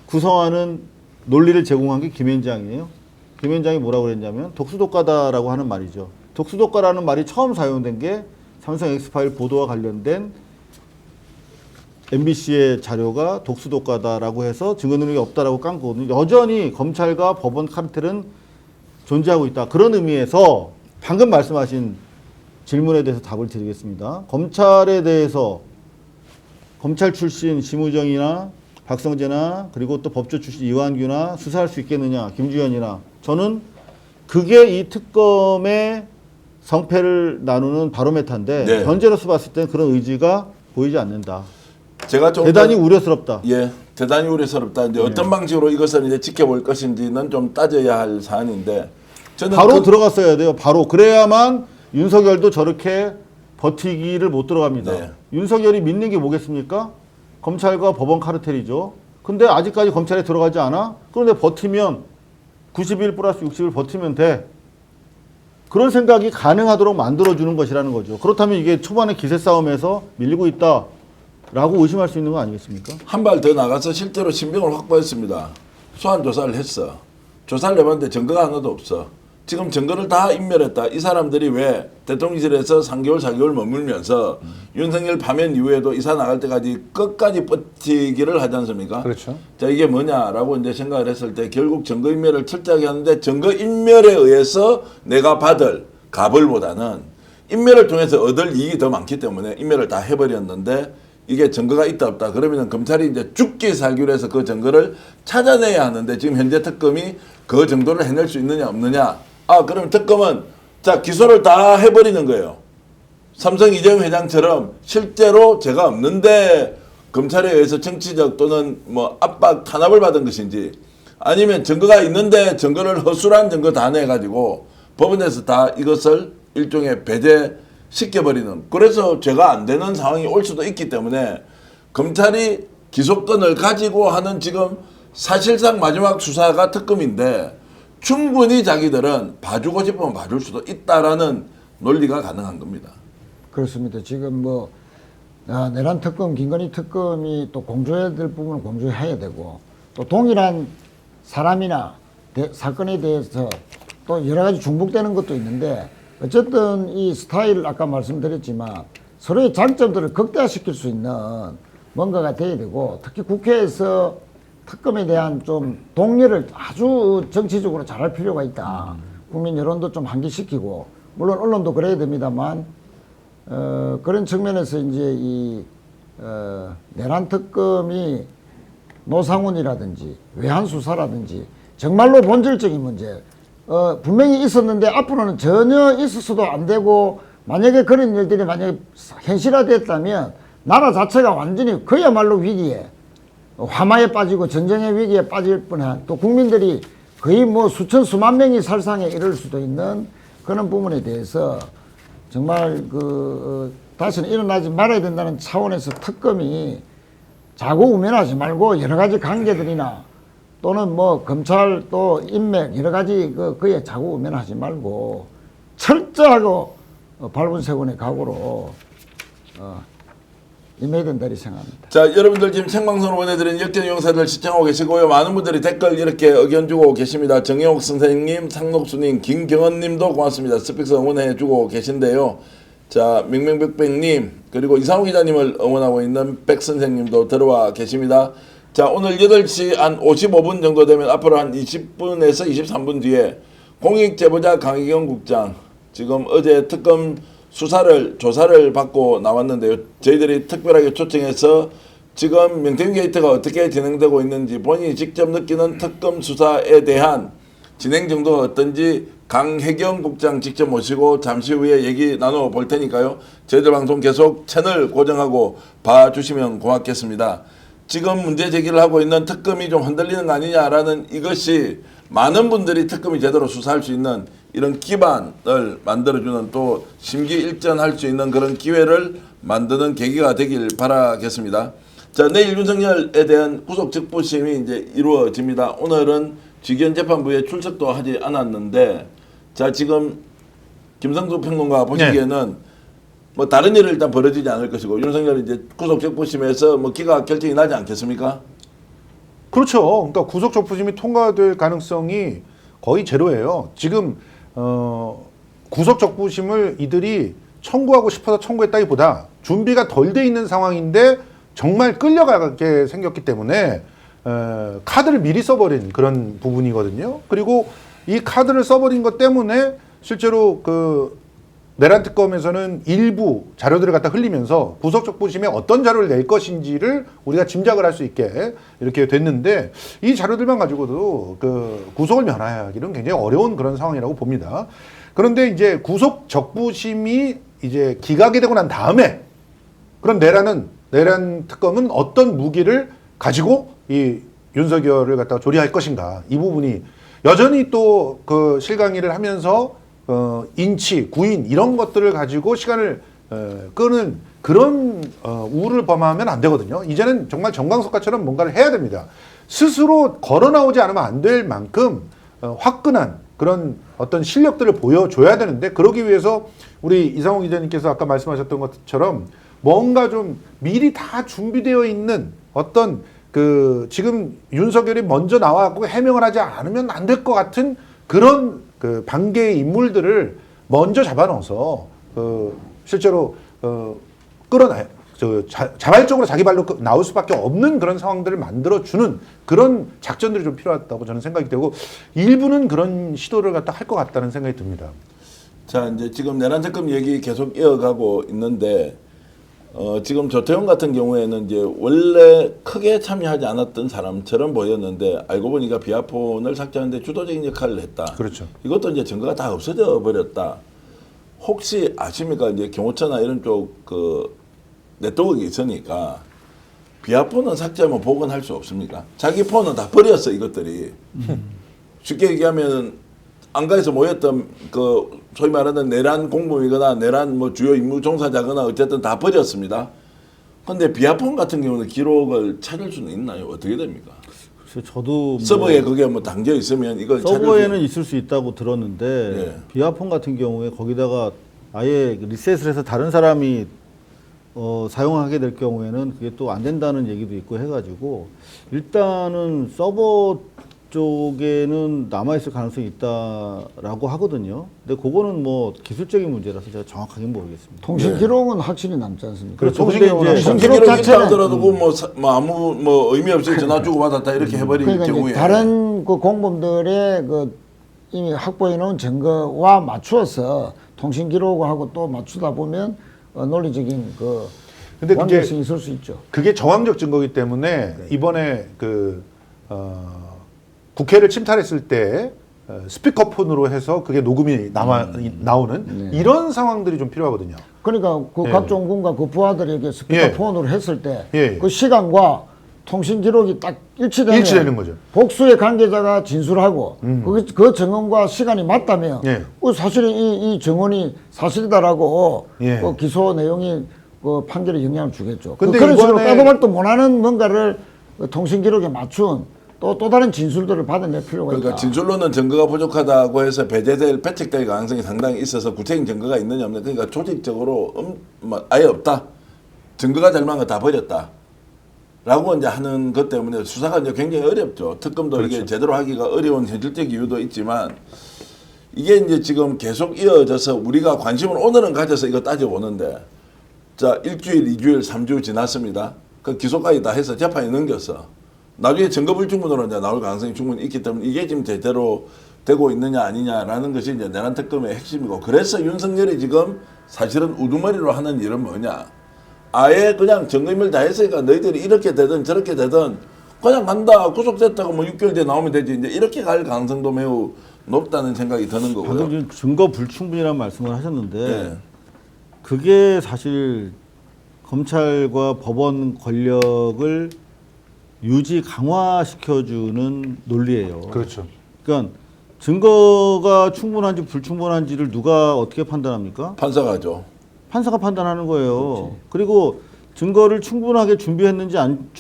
구성하는 논리를 제공한 게 김현장이에요. 김현장이 뭐라고 그랬냐면 독수독가다라고 하는 말이죠. 독수독가라는 말이 처음 사용된 게 삼성 엑스파일 보도와 관련된 MBC의 자료가 독수독가다라고 해서 증거 능력이 없다라고 깐 거거든요. 여전히 검찰과 법원 카르텔은 존재하고 있다. 그런 의미에서 방금 말씀하신 질문에 대해서 답을 드리겠습니다. 검찰에 대해서 검찰 출신 심우정이나 박성재나 그리고 또 법조 출신 이완규나 수사할 수 있겠느냐, 김주현이나 저는 그게 이 특검의 성패를 나누는 바로메타인데 네. 현재로서 봤을 때는 그런 의지가 보이지 않는다. 제가 좀 대단히 우려스럽다. 예, 대단히 우려스럽다. 이제 어떤 방식으로 이것을 이제 지켜볼 것인지는 좀 따져야 할 사안인데 저는 바로 들어갔어야 돼요. 바로 그래야만 윤석열도 저렇게 버티기를 못 들어갑니다. 네. 윤석열이 믿는 게 뭐겠습니까? 검찰과 법원 카르텔이죠. 근데 아직까지 검찰에 들어가지 않아? 그런데 버티면 90일 플러스 60일 버티면 돼. 그런 생각이 가능하도록 만들어주는 것이라는 거죠. 그렇다면 이게 초반에 기세 싸움에서 밀리고 있다라고 의심할 수 있는 거 아니겠습니까? 한 발 더 나가서 실제로 신병을 확보했습니다. 소환 조사를 했어. 조사를 해봤는데 증거가 하나도 없어. 지금 증거를 다 인멸했다. 이 사람들이 왜 대통령실에서 3개월, 4개월 머물면서 윤석열 파면 이후에도 이사 나갈 때까지 끝까지 버티기를 하지 않습니까? 그렇죠. 자, 이게 뭐냐라고 이제 생각을 했을 때 결국 증거 인멸을 철저하게 하는데 증거 인멸에 의해서 내가 받을 가벌보다는 인멸을 통해서 얻을 이익이 더 많기 때문에 인멸을 다 해버렸는데 이게 증거가 있다 없다 그러면 검찰이 이제 죽기 살기로 해서 그 증거를 찾아내야 하는데 지금 현재 특검이 그 정도를 해낼 수 있느냐 없느냐. 아, 그러면 특검은 자 기소를 다 해버리는 거예요. 삼성 이재용 회장처럼 실제로 죄가 없는데 검찰에 의해서 정치적 또는 뭐 압박 탄압을 받은 것인지 아니면 증거가 있는데 증거를 허술한 증거 다 내가지고 법원에서 다 이것을 일종의 배제시켜버리는 그래서 죄가 안 되는 상황이 올 수도 있기 때문에 검찰이 기소권을 가지고 하는 지금 사실상 마지막 수사가 특검인데 충분히 자기들은 봐주고 싶으면 봐줄 수도 있다라는 논리가 가능한 겁니다. 그렇습니다. 지금 뭐 내란 특검, 김건희 특검이 또 공조해야 될 부분은 공조해야 되고 또 동일한 사람이나 사건에 대해서 또 여러 가지 중복되는 것도 있는데 어쨌든 이 스타일 아까 말씀드렸지만 서로의 장점들을 극대화시킬 수 있는 뭔가가 돼야 되고 특히 국회에서 특검에 대한 좀 동료를 아주 정치적으로 잘할 필요가 있다. 국민 여론도 좀 환기시키고 물론 언론도 그래야 됩니다만 그런 측면에서 이제 이 내란 특검이 노상훈이라든지 외환 수사라든지 정말로 본질적인 문제 분명히 있었는데 앞으로는 전혀 있어서도 안 되고 만약에 그런 일들이 만약에 현실화됐다면 나라 자체가 완전히 그야말로 위기에 화마에 빠지고 전쟁의 위기에 빠질 뻔한 또 국민들이 거의 뭐 수천 수만 명이 살상에 이를 수도 있는 그런 부분에 대해서 정말 다시는 일어나지 말아야 된다는 차원에서 특검이 자고 우면하지 말고 여러 가지 관계들이나 또는 뭐 검찰 또 인맥 여러 가지 그에 자고 우면하지 말고 철저하고 발본색원의 각오로 임해야 된다 이렇게 생각합니다. 자, 여러분들 지금 생방송으로 보내드린 역전 영상을 시청하고 계시고요. 많은 분들이 댓글 이렇게 의견 주고 계십니다. 정영욱 선생님, 상록수님, 김경원님도 고맙습니다. 스픽스 응원해주고 계신데요. 자, 맹맹백백님 그리고 이상호 기자님을 응원하고 있는 백 선생님도 들어와 계십니다. 자, 오늘 8시 한 55분 정도 되면 앞으로 한 20분에서 23분 뒤에 공익제보자 강희경 국장 지금 어제 특검 조사를 받고 나왔는데요. 저희들이 특별하게 초청해서 지금 명태균 게이트가 어떻게 진행되고 있는지 본인이 직접 느끼는 특검 수사에 대한 진행 정도가 어떤지 강혜경 국장 직접 모시고 잠시 후에 얘기 나눠볼 테니까요. 저희들 방송 계속 채널 고정하고 봐주시면 고맙겠습니다. 지금 문제 제기를 하고 있는 특검이 좀 흔들리는 거 아니냐라는 이것이 많은 분들이 특검이 제대로 수사할 수 있는 이런 기반을 만들어주는 또 심기일전할 수 있는 그런 기회를 만드는 계기가 되길 바라겠습니다. 자, 내일 윤석열에 대한 구속 즉부심이 이제 이루어집니다. 오늘은 직위원 재판부에 출석도 하지 않았는데, 자, 지금 김성수 평론가 보시기에는 뭐 다른 일은 일단 벌어지지 않을 것이고 윤석열이 이제 구속 즉부심에서 뭐 기각 결정이 나지 않겠습니까? 그렇죠. 그러니까 구속 적부심이 통과될 가능성이 거의 제로예요. 지금 구속 적부심을 이들이 청구하고 싶어서 청구했다기보다 준비가 덜 돼 있는 상황인데 정말 끌려가게 생겼기 때문에 카드를 미리 써버린 그런 부분이거든요. 그리고 이 카드를 써버린 것 때문에 실제로 그 내란 특검에서는 일부 자료들을 갖다 흘리면서 구속 적부심에 어떤 자료를 낼 것인지를 우리가 짐작을 할 수 있게 이렇게 됐는데, 이 자료들만 가지고도 그 구속을 면하기는 굉장히 어려운 그런 상황이라고 봅니다. 그런데 이제 구속 적부심이 이제 기각이 되고 난 다음에 그럼 내란 특검은 어떤 무기를 가지고 이 윤석열을 갖다가 조리할 것인가, 이 부분이 여전히 또 그 실강의를 하면서 인치, 구인 이런 것들을 가지고 시간을 끄는 그런 우를 범하면 안 되거든요. 이제는 정말 정광석과처럼 뭔가를 해야 됩니다. 스스로 걸어 나오지 않으면 안 될 만큼 화끈한 그런 어떤 실력들을 보여줘야 되는데, 그러기 위해서 우리 이상호 기자님께서 아까 말씀하셨던 것처럼 뭔가 좀 미리 다 준비되어 있는 어떤 그 지금 윤석열이 먼저 나와갖고 해명을 하지 않으면 안 될 것 같은 그런 그 반개의 인물들을 먼저 잡아넣어서 실제로 끌어나요. 자발적으로 자기 발로 나올 수밖에 없는 그런 상황들을 만들어주는 그런 작전들이 좀 필요하다고 저는 생각이 되고, 일부는 그런 시도를 갖다 할 것 같다는 생각이 듭니다. 자, 이제 지금 내란 특검 얘기 계속 이어가고 있는데, 지금 조태용 같은 경우에는 이제 원래 크게 참여하지 않았던 사람처럼 보였는데 알고 보니까 비아폰을 삭제하는데 주도적인 역할을 했다. 그렇죠. 이것도 이제 증거가 다 없어져 버렸다. 혹시 아십니까? 이제 경호처나 이런 쪽 그 네트워크가 있으니까 비아폰은 삭제하면 복원할 수 없습니까? 자기 폰은 다 버렸어, 이것들이. 쉽게 얘기하면 안가에서 모였던 그 소위 말하는 내란 공범이거나 내란 뭐 주요 임무 종사자거나 어쨌든 다 버렸습니다. 근데 비아폰 같은 경우는 기록을 찾을 수는 있나요? 어떻게 됩니까? 그래서 저도 서버에 그게 뭐 담겨 있으면 이걸 서버에는 있을 수 있다고 들었는데 네. 비아폰 같은 경우에 거기다가 아예 리셋을 해서 다른 사람이 사용하게 될 경우에는 그게 또 안 된다는 얘기도 있고 해가지고 일단은 서버 쪽에는 남아있을 가능성이 있다라고 하거든요. 근데 그거는 뭐 기술적인 문제라서 제가 정확하게 모르겠습니다. 통신 기록은 확실히 남지 않습니까? 그렇죠. 통신 근데 기록은 이제 통신 기록 기록 자체는 자체는 하더라도 뭐 아무 뭐 의미 없이 전화 주고 받았다 이렇게 해버린 그러니까 경우에 이제 다른 그 공범들의 그 이미 확보해 놓은 증거와 맞추어서 통신 기록하고 또 맞추다 보면 논리적인 그 근데 완전성이 있을 수 있죠. 그게 정황적 증거이기 때문에 이번에 국회를 침탈했을 때 스피커폰으로 해서 그게 녹음이 나오는 이런 상황들이 좀 필요하거든요. 그러니까 그 예. 각종군과 그 부하들에게 스피커폰으로 했을 때 예. 그 시간과 통신 기록이 딱 일치되는 거죠. 복수의 관계자가 진술하고 그 증언과 시간이 맞다면 예. 사실은 이 증언이 사실이다라고 예. 그 기소 내용이 그 판결에 영향을 주겠죠. 근데 그런 식으로 이번에- 빼도 말도 못하는 뭔가를 그 통신 기록에 맞춘 또 다른 진술들을 받아낼 필요가 그러니까 있다. 진술로는 증거가 부족하다고 해서 배책될 가능성이 상당히 있어서 구체적인 증거가 있느냐 없느냐, 그러니까 조직적으로 뭐 아예 없다, 증거가 될 만한 거 다 버렸다 라고 이제 하는 것 때문에 수사가 이제 굉장히 어렵죠. 특검도 그렇죠. 이게 제대로 하기가 어려운 현실적 이유도 있지만 이게 이제 지금 계속 이어져서 우리가 관심을 오늘은 가져서 이거 따져보는데 자 일주일, 2주일, 3주 지났습니다. 그 기소까지 다 해서 재판에 넘겼어. 나중에 증거불충분으로 이제 나올 가능성이 충분히 있기 때문에 이게 지금 제대로 되고 있느냐 아니냐라는 것이 이제 내란 특검의 핵심이고 그래서 윤석열이 지금 사실은 우두머리로 하는 일은 뭐냐. 아예 그냥 증거인멸 다 했으니까 너희들이 이렇게 되든 저렇게 되든 그냥 간다. 구속됐다고 뭐 6개월 뒤에 나오면 되지. 이제 이렇게 갈 가능성도 매우 높다는 생각이 드는 거고요. 방금 지금 증거 불충분이라는 말씀을 하셨는데 네. 그게 사실 검찰과 법원 권력을 유지 강화시켜주는 논리예요. 그렇죠. 그러니까 증거가 충분한지 불충분한지를 누가 어떻게 판단합니까? 판사가죠. 판사가 판단하는 거예요. 그리고 증거를 충분하게 준비했는지 안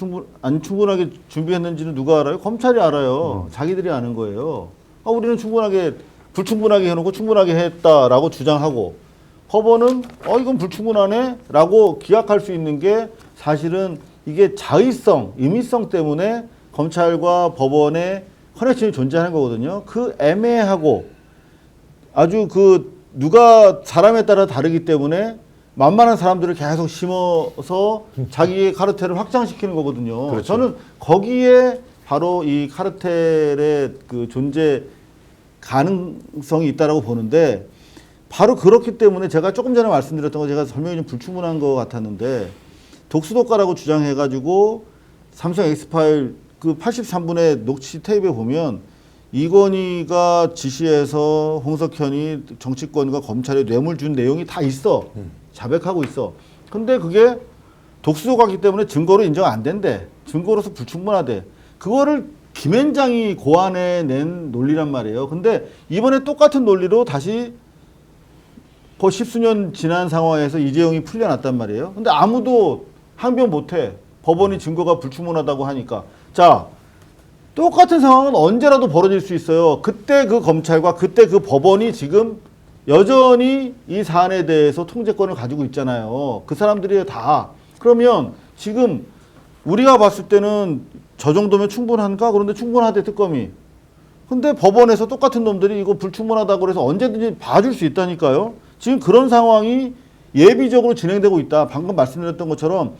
충분하게 준비했는지는 누가 알아요? 검찰이 알아요. 자기들이 아는 거예요. 우리는 충분하게 불충분하게 해놓고 충분하게 했다라고 주장하고 법원은 이건 불충분하네라고 기각할 수 있는 게 사실은 이게 자의성, 임의성 때문에 검찰과 법원의 커넥션이 존재하는 거거든요. 그 애매하고 아주 그 누가 사람에 따라 다르기 때문에 만만한 사람들을 계속 심어서 자기의 카르텔을 확장시키는 거거든요. 그렇죠. 저는 거기에 바로 이 카르텔의 그 존재 가능성이 있다라고 보는데 바로 그렇기 때문에 제가 조금 전에 말씀드렸던 거 제가 설명이 좀 불충분한 것 같았는데 독수독가라고 주장해가지고 삼성 엑스파일 그 83분의 녹취 테이프에 보면 이건희가 지시해서 홍석현이 정치권과 검찰에 뇌물 준 내용이 다 있어. 자백하고 있어. 근데 그게 독수독가기 때문에 증거로 인정 안 된대. 증거로서 불충분하대. 그거를 김앤장이 고안해낸 논리란 말이에요. 근데 이번에 똑같은 논리로 다시 그 십수년 지난 상황에서 이재용이 풀려났단 말이에요. 근데 아무도 항변 못해. 법원이 증거가 불충분하다고 하니까. 자, 똑같은 상황은 언제라도 벌어질 수 있어요. 그때 그 검찰과 그때 그 법원이 지금 여전히 이 사안에 대해서 통제권을 가지고 있잖아요. 그 사람들이 다. 그러면 지금 우리가 봤을 때는 저 정도면 충분한가? 그런데 충분하대 특검이. 근데 법원에서 똑같은 놈들이 이거 불충분하다고 그래서 언제든지 봐줄 수 있다니까요. 지금 그런 상황이 예비적으로 진행되고 있다. 방금 말씀드렸던 것처럼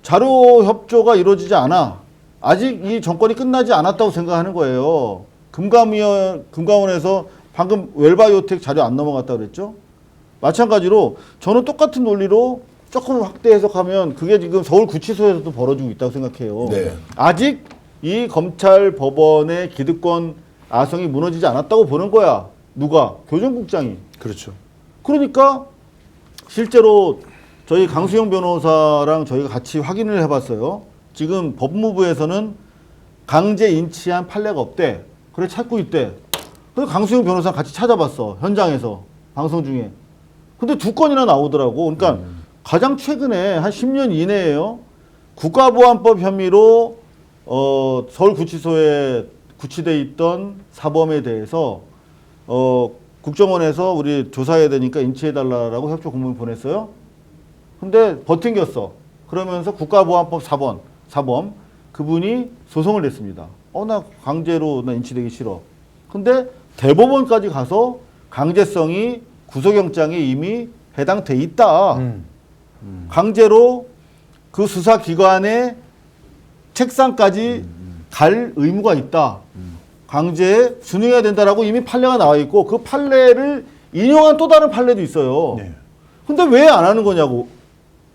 자료 협조가 이루어지지 않아. 아직 이 정권이 끝나지 않았다고 생각하는 거예요. 금감원에서 방금 웰바이오텍 자료 안 넘어갔다고 그랬죠? 마찬가지로 저는 똑같은 논리로 조금 확대 해석하면 그게 지금 서울구치소에서도 벌어지고 있다고 생각해요. 네. 아직 이 검찰 법원의 기득권 아성이 무너지지 않았다고 보는 거야. 누가? 교정국장이. 그렇죠. 그러니까 실제로 저희 강수영 변호사랑 저희가 같이 확인을 해봤어요. 지금 법무부에서는 강제 인치한 판례가 없대. 그래 찾고 있대. 그래서 강수영 변호사랑 같이 찾아봤어. 현장에서 방송 중에. 근데 2건이나 나오더라고. 그러니까 가장 최근에 한 10년 이내에요. 국가보안법 혐의로 서울구치소에 구치돼 있던 사범에 대해서 국정원에서 우리 조사해야 되니까 인치해달라고 협조 공문 보냈어요. 근데 버팅겼어. 그러면서 국가보안법 4번 사범 그분이 소송을 냈습니다. 나 강제로 나 인치되기 싫어. 근데 대법원까지 가서 강제성이 구속영장에 이미 해당돼 있다. 강제로 그 수사기관의 책상까지 갈 의무가 있다. 강제에 순응해야 된다라고 이미 판례가 나와 있고 그 판례를 인용한 또 다른 판례도 있어요. 네. 근데 왜 안 하는 거냐고.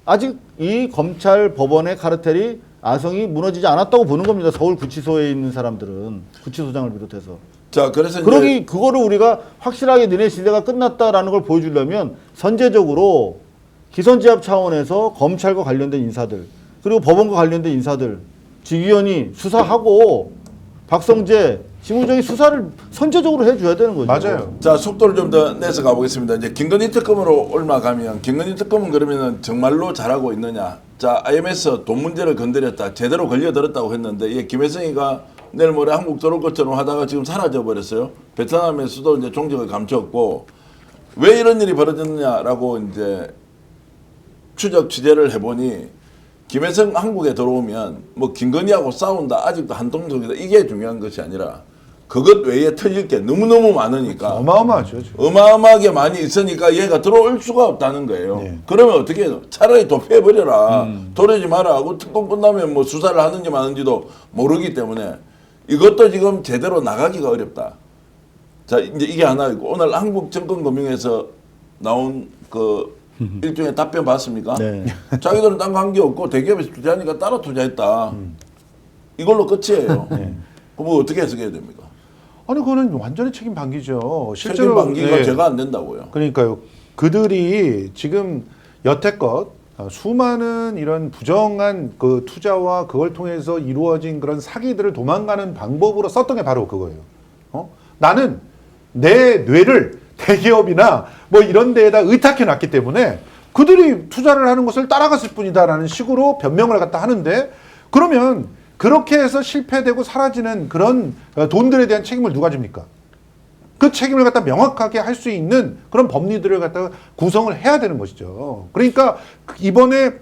아직 이 검찰 법원의 카르텔이 아성이 무너지지 않았다고 보는 겁니다. 서울구치소에 있는 사람들은 구치소장을 비롯해서. 자, 그래서 이제 그거를 우리가 확실하게 너네 시대가 끝났다라는 걸 보여주려면 선제적으로 기선제압 차원에서 검찰과 관련된 인사들 그리고 법원과 관련된 인사들 지휘원이 수사하고 박성재, 심우정이 수사를 선제적으로 해줘야 되는 거죠. 맞아요. 자, 속도를 좀 더 내서 가보겠습니다. 이제 김건희 특검으로 얼마 가면 김건희 특검은 그러면은 정말로 잘하고 있느냐? 자, IMS 돈 문제를 건드렸다. 제대로 걸려들었다고 했는데 이게 김혜성이가 내일 모레 한국 들어올 것처럼 하다가 지금 사라져 버렸어요. 베트남에서도 이제 종적을 감췄고 왜 이런 일이 벌어졌느냐라고 이제 추적 취재를 해보니 김혜성 한국에 들어오면 뭐 김건희하고 싸운다 아직도 한동숙이다 이게 중요한 것이 아니라 그것 외에 터질 게 너무너무 많으니까 어마어마하죠. 지금. 어마어마하게 많이 있으니까 얘가 들어올 수가 없다는 거예요. 네. 그러면 어떻게 해요? 차라리 도피해버려라. 도려지 마라 하고 특검 끝나면 뭐 수사를 하는지 마는지도 모르기 때문에 이것도 지금 제대로 나가기가 어렵다. 자, 이제 이게 하나 있고 오늘 한국증권금융에서 나온 그 일종의 답변 봤습니까? 네. 자기들은 딴 관계 없고 대기업에서 투자하니까 따라 투자했다. 이걸로 끝이에요. 그럼 어떻게 해석해야 됩니까? 아니 그거는 완전히 책임 방기죠. 책임 방기가 네. 제가 안 된다고요. 그러니까요. 그들이 지금 여태껏 수많은 이런 부정한 그 투자와 그걸 통해서 이루어진 그런 사기들을 도망가는 방법으로 썼던 게 바로 그거예요. 나는 내 뇌를 대기업이나 뭐 이런 데에다 의탁해 놨기 때문에 그들이 투자를 하는 것을 따라갔을 뿐이다라는 식으로 변명을 갖다 하는데 그러면 그렇게 해서 실패되고 사라지는 그런 돈들에 대한 책임을 누가 집니까? 그 책임을 갖다 명확하게 할 수 있는 그런 법리들을 갖다가 구성을 해야 되는 것이죠. 그러니까 이번에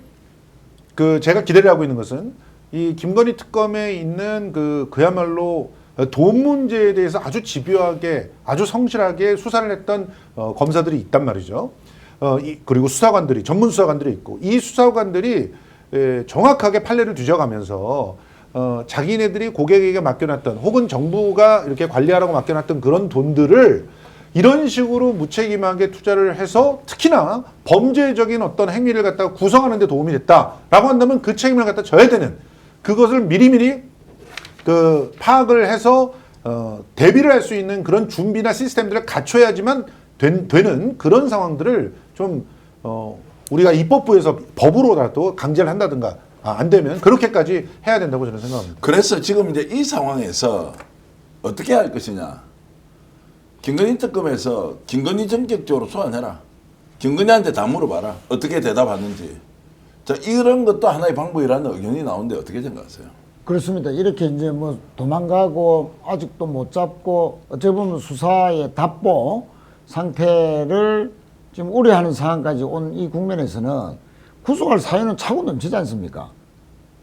그 제가 기대를 하고 있는 것은 이 김건희 특검에 있는 그야말로 돈 문제에 대해서 아주 집요하게 아주 성실하게 수사를 했던 검사들이 있단 말이죠. 그리고 수사관들이 전문 수사관들이 있고 이 수사관들이 정확하게 판례를 뒤져가면서 자기네들이 고객에게 맡겨놨던 혹은 정부가 이렇게 관리하라고 맡겨놨던 그런 돈들을 이런 식으로 무책임하게 투자를 해서 특히나 범죄적인 어떤 행위를 갖다가 구성하는 데 도움이 됐다라고 한다면 그 책임을 갖다 져야 되는 그것을 미리미리 그 파악을 해서 대비를 할 수 있는 그런 준비나 시스템들을 갖춰야지만 되는 그런 상황들을 좀 우리가 입법부에서 법으로라도 강제를 한다든가 안 되면 그렇게까지 해야 된다고 저는 생각합니다. 그래서 지금 이제 이 상황에서 어떻게 할 것이냐. 김건희 특검에서 김건희 전격적으로 소환해라. 김건희한테 다 물어봐라. 어떻게 대답하는지. 자, 이런 것도 하나의 방법이라는 의견이 나오는데 어떻게 생각하세요? 그렇습니다. 이렇게 이제 뭐 도망가고 아직도 못 잡고 어찌 보면 수사의 답보 상태를 지금 우려하는 상황까지 온 이 국면에서는 구속할 사유는 차고 넘치지 않습니까?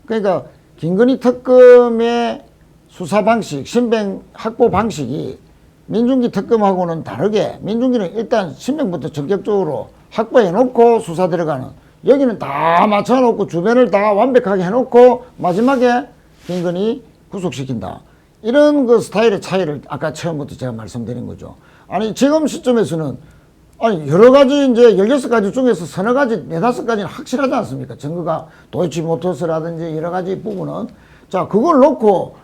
그러니까 김건희 특검의 수사 방식, 신병 확보 방식이 민중기 특검하고는 다르게 민중기는 일단 신병부터 전격적으로 확보해놓고 수사 들어가는 여기는 다 맞춰놓고 주변을 다 완벽하게 해놓고 마지막에 김건희 구속시킨다. 이런 그 스타일의 차이를 아까 처음부터 제가 말씀드린 거죠. 아니 지금 시점에서는 아니 여러 가지 이제 16가지 중에서 서너 가지, 4-5가지는 확실하지 않습니까? 증거가 도이치모터스라든지 여러 가지 부분은 자 그걸 놓고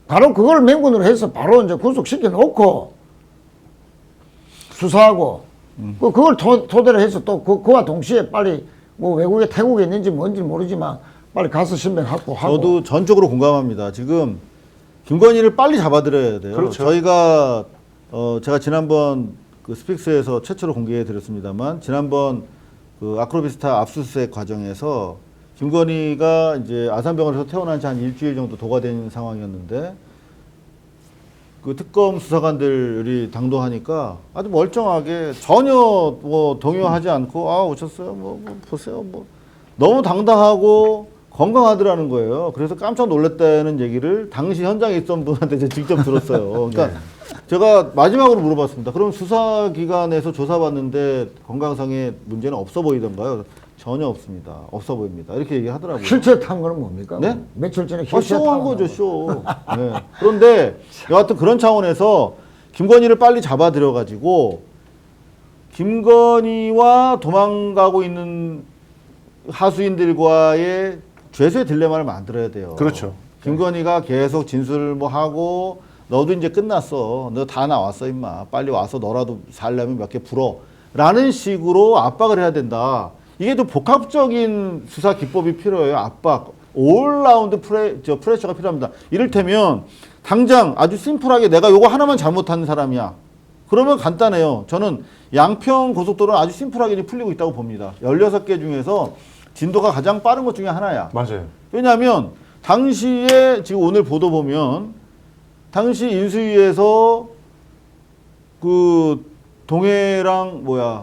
바로 그걸 맹군으로 해서 바로 이제 구속시켜 놓고 수사하고 그걸 토대로 해서 또 그와 동시에 빨리 뭐 외국에 태국에 있는지 뭔지 모르지만 빨리 가서 신병 확보하고. 저도 전적으로 공감합니다. 지금 김건희를 빨리 잡아들여야 돼요. 그렇죠. 저희가 제가 지난번 그 스픽스에서 최초로 공개해 드렸습니다만 지난번 그 아크로비스타 압수수색 과정에서 김건희가 이제 아산병원에서 태어난 지 한 일주일 정도 도가 된 상황이었는데 그 특검 수사관들이 당도하니까 아주 멀쩡하게 전혀 뭐 동요하지 않고 아 오셨어요 뭐 보세요 뭐 너무 당당하고 건강하더라는 거예요. 그래서 깜짝 놀랐다는 얘기를 당시 현장에 있던 분한테 제가 직접 들었어요. 그러니까 제가 마지막으로 물어봤습니다. 그럼 수사기관에서 조사받는데 건강상의 문제는 없어 보이던가요? 전혀 없습니다. 없어 보입니다. 이렇게 얘기하더라고요. 휠체어 탄 거는 뭡니까? 네? 며칠 전에 휠체어 쇼한 탄 거죠, 쇼. 네. 그런데 여하튼 그런 차원에서 김건희를 빨리 잡아들여가지고 김건희와 도망가고 있는 하수인들과의 죄수의 딜레마를 만들어야 돼요. 그렇죠. 김건희가 계속 진술을 뭐 하고 너도 이제 끝났어. 너 다 나왔어 임마. 빨리 와서 너라도 살려면 몇 개 풀어. 라는 식으로 압박을 해야 된다. 이게 또 복합적인 수사 기법이 필요해요. 압박. 올라운드 프레셔가 필요합니다. 이를테면 당장 아주 심플하게 내가 요거 하나만 잘못한 사람이야. 그러면 간단해요. 저는 양평 고속도로는 아주 심플하게 이제 풀리고 있다고 봅니다. 16개 중에서 진도가 가장 빠른 것 중에 하나야. 맞아요. 왜냐하면 당시에 지금 오늘 보도 보면 당시 인수위에서 그 동해랑 그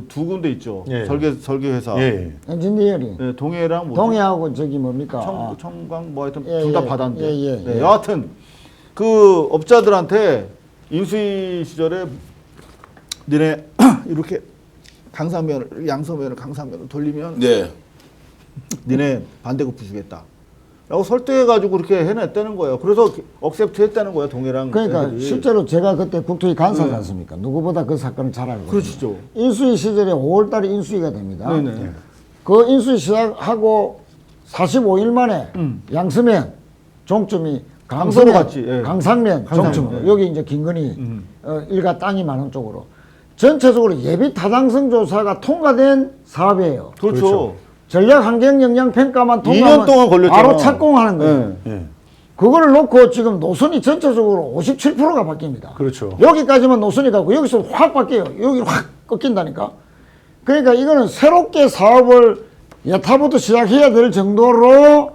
두 군데 있죠. 예. 설계 회사. 예. 엔지니어링. 네, 동해랑 뭐지? 동해하고 저기 뭡니까? 청강 뭐 하여튼 예, 둘 다 예. 바다인데. 예, 예, 네, 예. 여하튼 그 업자들한테 인수위 시절에 니네 이렇게 강상면을 양서면을 강상면을 돌리면 네. 니네 반대급부 주겠다. 라고 설득해가지고 그렇게 해냈다는 거예요. 그래서 억셉트 했다는 거예요, 동해랑. 그러니까 애들이. 실제로 제가 그때 국토위 간사지 않습니까? 누구보다 그 사건을 잘 알고. 그렇죠. 인수위 시절에 5월달에 인수위가 됩니다. 네네. 그 인수위 시작하고 45일 만에 양서면 종점이 강서로 강서면, 갔지, 예. 강상면 강상면, 종점으로 예. 여기 이제 김건희 일가 땅이 많은 쪽으로 전체적으로 예비 타당성 조사가 통과된 사업이에요. 그렇죠. 전략 환경 영향 평가만 2년 통과하면 동안 걸렸잖아. 바로 착공하는 거예요. 네. 예. 그걸 놓고 지금 노선이 전체적으로 57%가 바뀝니다. 그렇죠. 여기까지만 노선이 가고 여기서 확 바뀌어요. 여기 확 꺾인다니까. 그러니까 이거는 새롭게 사업을 여타부터 시작해야 될 정도로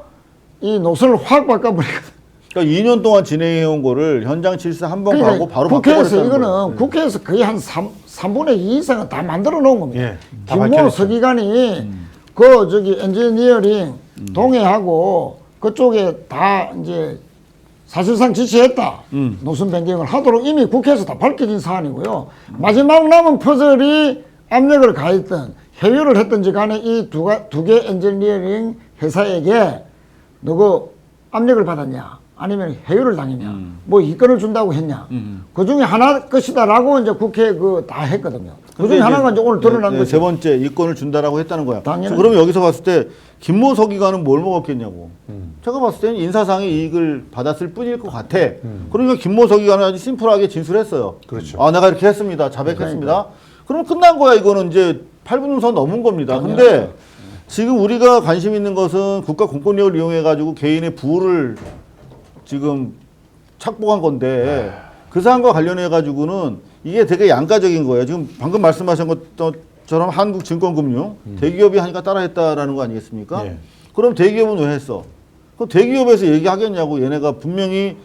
이 노선을 확 바꿔버리거든. 그러니까 2년 동안 진행해온 거를 현장 질서 한 번 그러니까 가고 바로 국회에서 바꿔버렸다는 이거는 거예요. 국회에서 거의 한 3분의 2 이상은 다 만들어 놓은 겁니다. 예, 다 김모 밝혀냈죠. 서기관이 그 저기 엔지니어링 동해하고 그쪽에 다 이제 사실상 지시했다. 노선 변경을 하도록 이미 국회에서 다 밝혀진 사안이고요. 마지막 남은 퍼즐이 압력을 가했던 회유를 했던지 간에 이 두 개 엔지니어링 회사에게 누구 압력을 받았냐 아니면 회유를 당했냐 뭐 이권을 준다고 했냐 그 중에 하나 것이다라고 이제 국회 그 다 했거든요. 그 중에 하나가 이제 오늘 드러난 거죠. 세 번째 이권을 준다라고 했다는 거야. 당연하죠. 그러면 여기서 봤을 때 김모 서기관은 뭘 먹었겠냐고. 제가 봤을 때는 인사상의 이익을 받았을 뿐일 것 같아. 그러니까 김모 서기관은 아주 심플하게 진술했어요. 그렇죠. 아 내가 이렇게 했습니다. 자백했습니다. 그럼 끝난 거야. 이거는 이제 8분 선 넘은 겁니다. 근데 지금 우리가 관심 있는 것은 국가 공권력을 이용해 가지고 개인의 부를 지금 착복한 건데 그 사안과 관련해 가지고는 이게 되게 양가적인 거예요. 지금 방금 말씀하신 것처럼 한국증권금융 대기업이 하니까 따라했다라는 거 아니겠습니까? 예. 그럼 대기업은 왜 했어? 그럼 대기업에서 얘기하겠냐고. 얘네가 분명히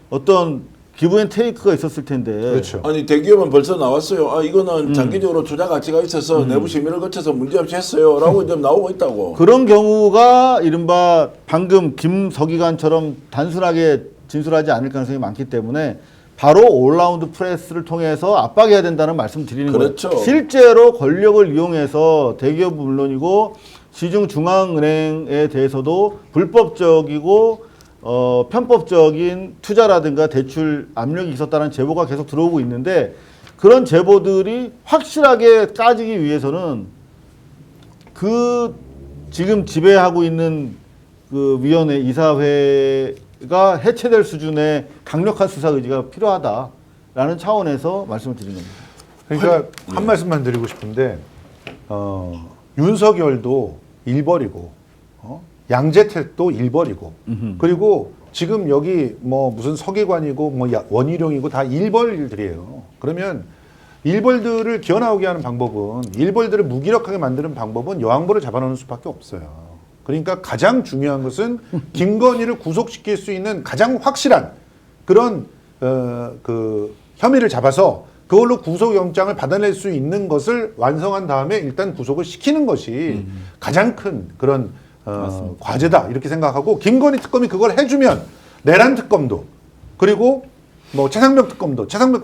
어떤 기브앤테이크가 있었을 텐데. 그렇죠. 아니 대기업은 벌써 나왔어요. 아 이거는 장기적으로 투자 가치가 있어서 내부 심의를 거쳐서 문제없이 했어요라고 이제 나오고 있다고. 그런 경우가 이른바 방금 김 서기관처럼 단순하게 진술하지 않을 가능성이 많기 때문에 바로 올라운드 프레스를 통해서 압박해야 된다는 말씀 드리는 그렇죠. 거예요. 실제로 권력을 이용해서 대기업은 물론이고 시중중앙은행에 대해서도 불법적이고 편법적인 투자라든가 대출 압력이 있었다는 제보가 계속 들어오고 있는데 그런 제보들이 확실하게 까지기 위해서는 그 지금 지배하고 있는 그 위원회 이사회가 해체될 수준의 강력한 수사 의지가 필요하다라는 차원에서 말씀을 드린 겁니다. 그러니까 한 말씀만 드리고 싶은데 윤석열도 일벌이고 양재택도 일벌이고 그리고 지금 여기 뭐 무슨 서기관이고 뭐 원희룡이고 다 일벌들이에요. 그러면 일벌들을 기어나오게 하는 방법은 일벌들을 무기력하게 만드는 방법은 여왕벌을 잡아놓는 수밖에 없어요. 그러니까 가장 중요한 것은 김건희를 구속시킬 수 있는 가장 확실한 그런 그 혐의를 잡아서 그걸로 구속영장을 받아낼 수 있는 것을 완성한 다음에 일단 구속을 시키는 것이 가장 큰 그런 과제다 이렇게 생각하고 김건희 특검이 그걸 해주면 내란 특검도 그리고 뭐 최상병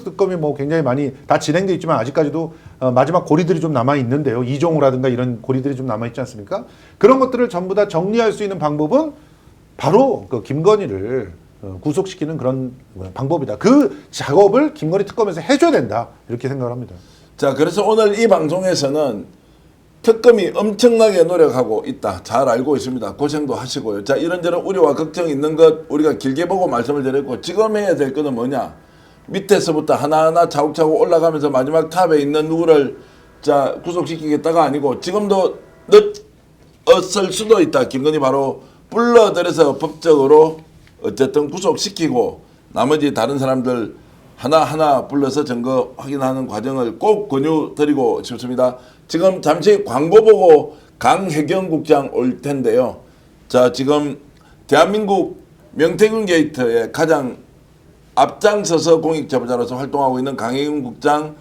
특검이 뭐 굉장히 많이 다 진행돼 있지만 아직까지도 마지막 고리들이 좀 남아 있는데요. 이종우라든가 이런 고리들이 좀 남아 있지 않습니까? 그런 것들을 전부 다 정리할 수 있는 방법은 바로 그 김건희를 구속시키는 그런 방법이다. 그 작업을 김건희 특검에서 해줘야 된다 이렇게 생각을 합니다. 자 그래서 오늘 이 방송에서는 특검이 엄청나게 노력하고 있다. 잘 알고 있습니다. 고생도 하시고요. 자 이런저런 우려와 걱정이 있는 것 우리가 길게 보고 말씀을 드렸고 지금 해야 될 거는 뭐냐. 밑에서부터 하나하나 차곡차곡 올라가면서 마지막 탑에 있는 누구를 자 구속시키겠다가 아니고 지금도 늦었을 수도 있다. 김건희 바로 불러들여서 법적으로 어쨌든 구속시키고 나머지 다른 사람들 하나하나 불러서 증거 확인하는 과정을 꼭 권유드리고 싶습니다. 지금 잠시 광고 보고 강혜경 국장 올 텐데요. 자, 지금 대한민국 명태균 게이트에 가장 앞장서서 공익제보자로서 활동하고 있는 강혜경 국장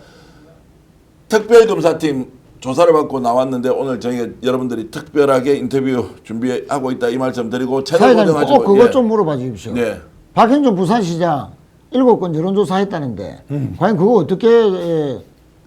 특별검사팀 조사를 받고 나왔는데 오늘 저희가 여러분들이 특별하게 인터뷰 준비하고 있다 이 말씀 드리고 채널 사회자님 고정하시고 꼭 그것 좀 물어봐 주십시오. 네. 박형준 부산시장 7건 여론조사했다는데 과연 그거 어떻게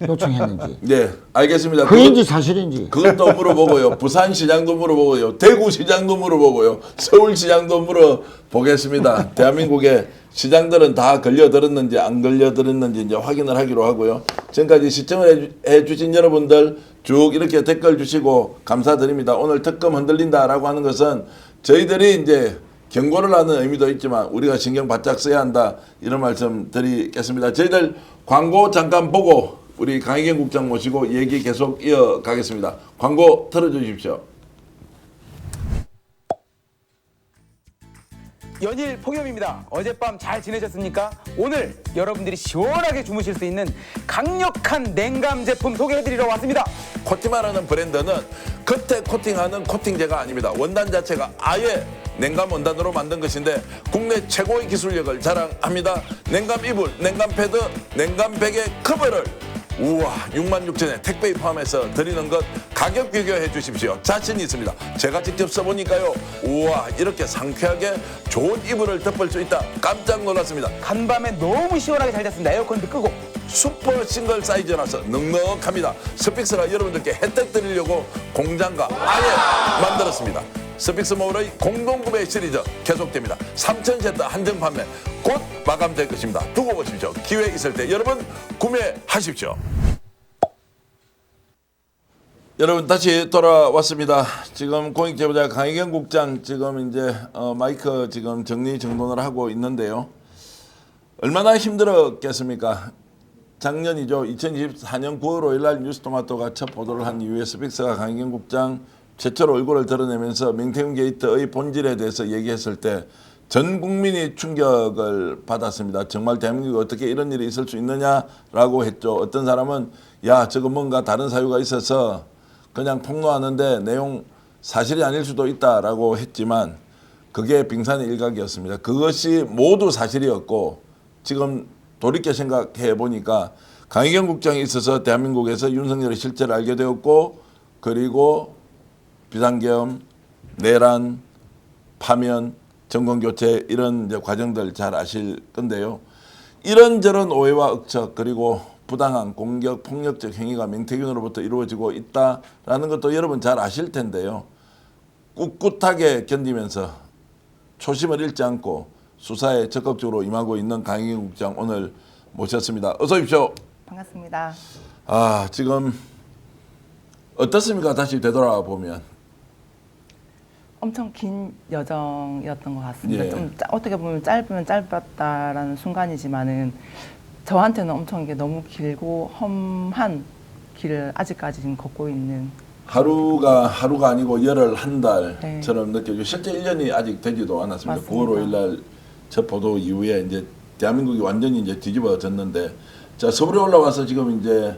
요청했는지 네, 알겠습니다. 그인지 사실인지 그것도 물어보고요. 부산시장도 물어보고요. 대구시장도 물어보고요. 서울시장도 물어보겠습니다. 대한민국의 시장들은 다 걸려들었는지 안 걸려들었는지 이제 확인을 하기로 하고요. 지금까지 시청을 해주신 여러분들 쭉 이렇게 댓글 주시고 감사드립니다. 오늘 특검 흔들린다라고 하는 것은 저희들이 이제 경고를 하는 의미도 있지만 우리가 신경 바짝 써야 한다 이런 말씀 드리겠습니다. 저희들 광고 잠깐 보고 우리 강희경 국장 모시고 얘기 계속 이어가겠습니다. 광고 틀어주십시오. 연일 폭염입니다. 어젯밤 잘 지내셨습니까? 오늘 여러분들이 시원하게 주무실 수 있는 강력한 냉감 제품 소개해드리러 왔습니다. 코티마라는 브랜드는 겉에 코팅하는 코팅제가 아닙니다. 원단 자체가 아예 냉감 원단으로 만든 것인데 국내 최고의 기술력을 자랑합니다. 냉감 이불, 냉감 패드, 냉감 베개 커버를 우와 66,000에 택배 포함해서 드리는 것 가격 비교해 주십시오. 자신 있습니다. 제가 직접 써보니까요. 우와 이렇게 상쾌하게 좋은 이불을 덮을 수 있다. 깜짝 놀랐습니다. 간밤에 너무 시원하게 잘 잤습니다. 에어컨도 끄고. 슈퍼 싱글 사이즈라서 넉넉합니다. 스픽스가 여러분들께 혜택 드리려고 공장과 아예 만들었습니다. 스픽스몰의 공동구매 시리즈 계속됩니다. 3,000세트 한정 판매 곧 마감될 것입니다. 두고 보십시오. 기회 있을 때 여러분 구매하십시오. 여러분 다시 돌아왔습니다. 지금 공익제보자 강희경 국장 지금 이제 마이크 지금 정리정돈을 하고 있는데요. 얼마나 힘들었겠습니까? 작년이죠. 2024년 9월 5일 날 뉴스토마토가 첫 보도를 한 이후에 스픽스가 강희경 국장 최초로 얼굴을 드러내면서 명태균 게이트의 본질에 대해서 얘기했을 때 전 국민이 충격을 받았습니다. 정말 대한민국에 어떻게 이런 일이 있을 수 있느냐라고 했죠. 어떤 사람은 야 저거 뭔가 다른 사유가 있어서 그냥 폭로하는데 내용 사실이 아닐 수도 있다라고 했지만 그게 빙산의 일각이었습니다. 그것이 모두 사실이었고 지금 돌이켜 생각해 보니까 강희경 국장이 있어서 대한민국에서 윤석열의 실체를 알게 되었고 그리고 비상계엄, 내란, 파면, 정권교체 이런 이제 과정들 잘 아실 건데요. 이런저런 오해와 억척 그리고 부당한 공격, 폭력적 행위가 명태균으로부터 이루어지고 있다라는 것도 여러분 잘 아실 텐데요. 꿋꿋하게 견디면서 초심을 잃지 않고 수사에 적극적으로 임하고 있는 강희경 국장 오늘 모셨습니다. 어서 오십시오. 반갑습니다. 아 지금 어떻습니까? 다시 되돌아보면. 엄청 긴 여정이었던 것 같습니다. 예. 좀 어떻게 보면 짧으면 짧았다라는 순간이지만은 저한테는 엄청 이게 너무 길고 험한 길을 아직까지 지금 걷고 있는. 하루가 아니고 열흘 한 네. 달처럼 느껴지고 실제 1년이 아직 되지도 않았습니다. 맞습니다. 9월 5일 날 첫 보도 이후에 이제 대한민국이 완전히 이제 뒤집어졌는데 자 서울에 올라와서 지금 이제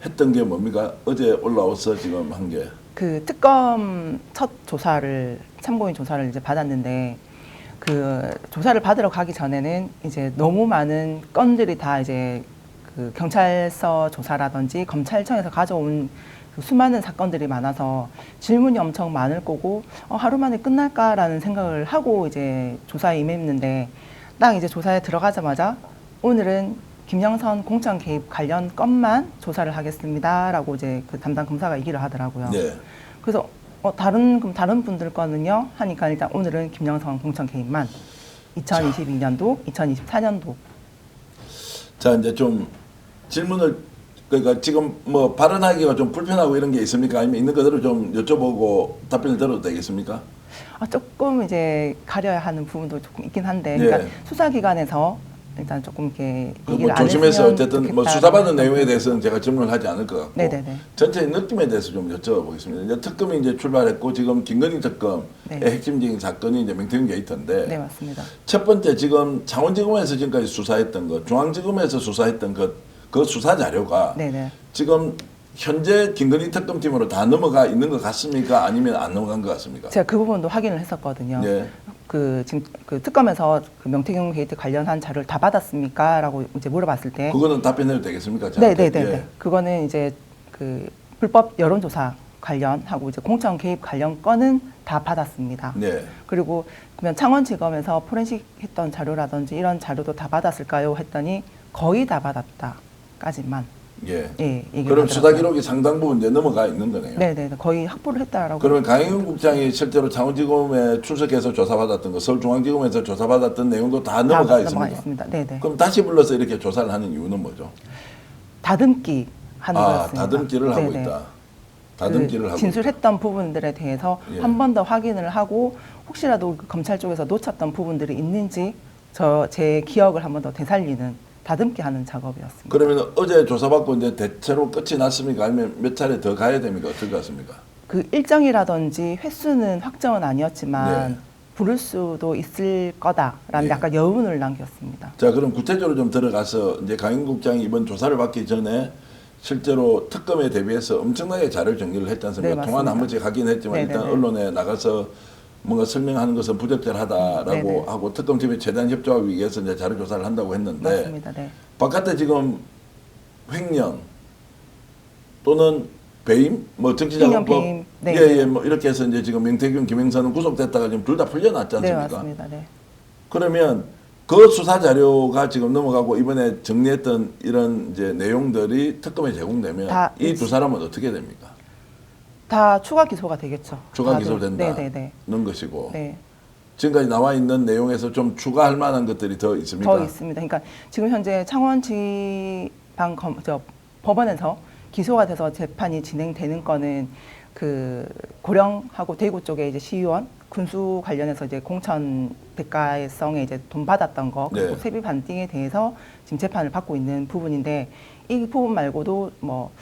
했던 게 뭡니까? 어제 올라와서 지금 한 게. 그 특검 첫 조사를 참고인 조사를 이제 받았는데 그 조사를 받으러 가기 전에는 이제 너무 많은 건들이 다 이제 그 경찰서 조사라든지 검찰청에서 가져온 그 수많은 사건들이 많아서 질문이 엄청 많을 거고 하루 만에 끝날까라는 생각을 하고 이제 조사에 임했는데 딱 이제 조사에 들어가자마자 오늘은 김영선 공천 개입 관련 건만 조사를 하겠습니다라고 이제 그 담당 검사가 얘기를 하더라고요. 네. 그래서 그럼 다른 분들 거는요 하니까 일단 오늘은 김영선 공천 개입만 2022년도, 2024년도. 자 이제 좀 질문을 그러니까 지금 뭐 발언하기가 좀 불편하고 이런 게 있습니까? 아니면 있는 그대로 좀 여쭤보고 답변을 들어도 되겠습니까? 조금 이제 가려야 하는 부분도 조금 있긴 한데, 예. 그러니까 수사기관에서 일단 조금 이렇게 얘기를 뭐 안 조심해서 했으면 어쨌든 뭐 좋겠다라는 수사받는 내용에 대해서는 제가 질문을 하지 않을 것 같고 네네네. 전체 느낌에 대해서 좀 여쭤보겠습니다. 이제 특검이 이제 출발했고 지금 김건희 특검의 네. 핵심적인 사건이 이제 명태균 게이트인데 네, 맞습니다. 첫 번째 지금 창원지검에서 지금까지 수사했던 것, 중앙지검에서 수사했던 것, 그 수사 자료가 네네. 지금 현재 김건희 특검팀으로 다 넘어가 있는 것 같습니까? 아니면 안 넘어간 것 같습니까? 제가 그 부분도 확인을 했었거든요. 네. 지금 그 특검에서 그 명태균 게이트 관련한 자료를 다 받았습니까?라고 이제 물어봤을 그거는 답변해도 되겠습니까? 저한테? 네네네. 예. 그거는 이제 그 불법 여론조사 관련하고 이제 공천 개입 관련 건은 다 받았습니다. 네. 그리고 그러면 창원지검에서 포렌식 했던 자료라든지 이런 자료도 다 받았을까요? 했더니 거의 다 받았다까지만 예. 얘기를 그럼 하더라고요. 수사 기록이 상당 부분 이제 넘어가 있는 거네요. 네네 거의 확보를 했다라고. 그러면 강영훈 국장이 실제로 창원지검에 출석해서 조사받았던 거, 서울중앙지검에서 조사받았던 내용도 다 넘어가 있습니다. 있습니다. 네네. 그럼 다시 불러서 이렇게 조사를 하는 이유는 뭐죠? 다듬기 하는 거였습니다. 다듬기를 하고 네네. 있다. 다듬기를 하고 진술했던 부분들에 대해서 예. 한 번 더 확인을 하고 혹시라도 그 검찰 쪽에서 놓쳤던 부분들이 있는지 제 기억을 한 번 더 되살리는 다듬기 하는 작업이었습니다. 그러면 어제 조사받고 이제 대체로 끝이 났습니까? 아니면 몇 차례 더 가야 됩니까? 어떨 것 같습니까? 그 일정이라든지 횟수는 확정은 아니었지만 네. 부를 수도 있을 거다라는 예. 약간 여운을 남겼습니다. 자, 그럼 구체적으로 좀 들어가서 이제 강영 국장이 이번 조사를 받기 전에 실제로 특검에 대비해서 엄청나게 자료 정리를 했지 않습니까? 네, 통화는 한 맞습니다. 번씩 하긴 했지만 네네네. 일단 언론에 나가서 뭔가 설명하는 것은 부적절하다라고 네네. 하고 특검팀에 최대한 협조하기 위해서 이제 자료 조사를 한다고 했는데 맞습니다. 네. 바깥에 지금 횡령 또는 배임, 뭐 정치자금법, 배임, 네. 예, 뭐 이렇게 해서 이제 지금 명태균, 김영선은 구속됐다가 지금 둘 다 풀려났지 네, 않습니까? 맞습니다. 네. 그러면 그 수사 자료가 지금 넘어가고 이번에 정리했던 이런 이제 내용들이 특검에 제공되면 다 이 두 사람은 어떻게 됩니까? 다 추가 기소가 되겠죠. 추가 다들. 기소된다는 네네네. 것이고 네. 지금까지 나와 있는 내용에서 좀 추가할 만한 것들이 더 있습니까? 더 있습니다. 그러니까 지금 현재 법원에서 기소가 돼서 재판이 진행되는 거는 그 고령하고 대구 쪽에 이제 시의원 군수 관련해서 이제 공천 대가성에 이제 돈 받았던 거 그리고 네. 세비 반띵에 대해서 지금 재판을 받고 있는 부분인데 이 부분 말고도 뭐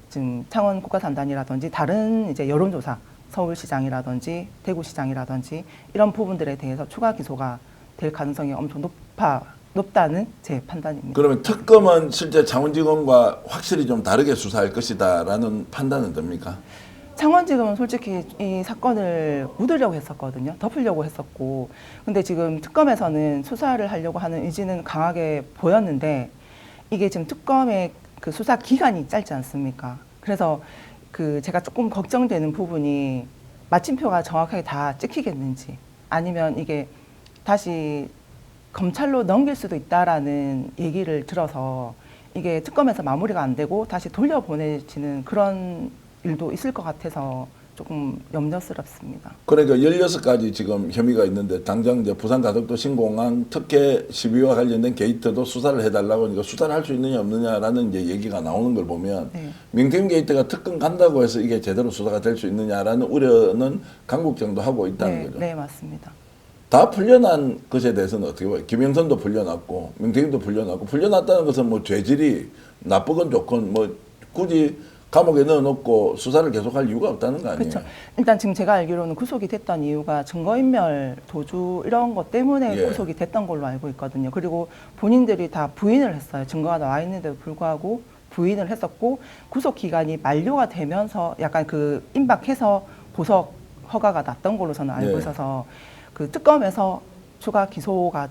지금 창원 국가산단이라든지 다른 이제 여론조사 서울시장이라든지 대구시장이라든지 이런 부분들에 대해서 추가 기소가 될 가능성이 엄청 높다는 제 판단입니다. 그러면 특검은 실제 창원지검과 확실히 좀 다르게 수사할 것이다라는 판단은 됩니까? 창원지검은 솔직히 이 사건을 묻으려고 했었거든요. 덮으려고 했었고. 근데 지금 특검에서는 수사를 하려고 하는 의지는 강하게 보였는데 이게 지금 특검의 그 수사 기간이 짧지 않습니까? 그래서 그 제가 조금 걱정되는 부분이 마침표가 정확하게 다 찍히겠는지 아니면 이게 다시 검찰로 넘길 수도 있다라는 얘기를 들어서 이게 특검에서 마무리가 안 되고 다시 돌려보내지는 그런 일도 있을 것 같아서 조금 염려스럽습니다. 그러니까 16가지 지금 혐의가 있는데 당장 이제 부산가덕도 신공항 특혜 시비와 관련된 게이트도 수사를 해달라고 하니까 수사를 할 수 있느냐 없느냐라는 이제 얘기가 나오는 걸 보면 네. 명태균 게이트가 특검 간다고 해서 이게 제대로 수사가 될 수 있느냐라는 우려는 강 국장도 하고 있다는 네, 거죠. 네, 맞습니다. 다 풀려난 것에 대해서는 어떻게 봐요? 김영선도 풀려났고 명태균도 풀려났고 풀려났다는 것은 뭐 죄질이 나쁘건 좋건 뭐 굳이 감옥에 넣어놓고 수사를 계속할 이유가 없다는 거 아니에요? 그렇죠. 일단 지금 제가 알기로는 구속이 됐던 이유가 증거인멸, 도주 이런 것 때문에 예. 구속이 됐던 걸로 알고 있거든요. 그리고 본인들이 다 부인을 했어요. 증거가 나와 있는데도 불구하고 부인을 했었고 구속 기간이 만료가 되면서 약간 그 임박해서 보석 허가가 났던 걸로 저는 알고 예. 있어서 그 특검에서 추가 기소가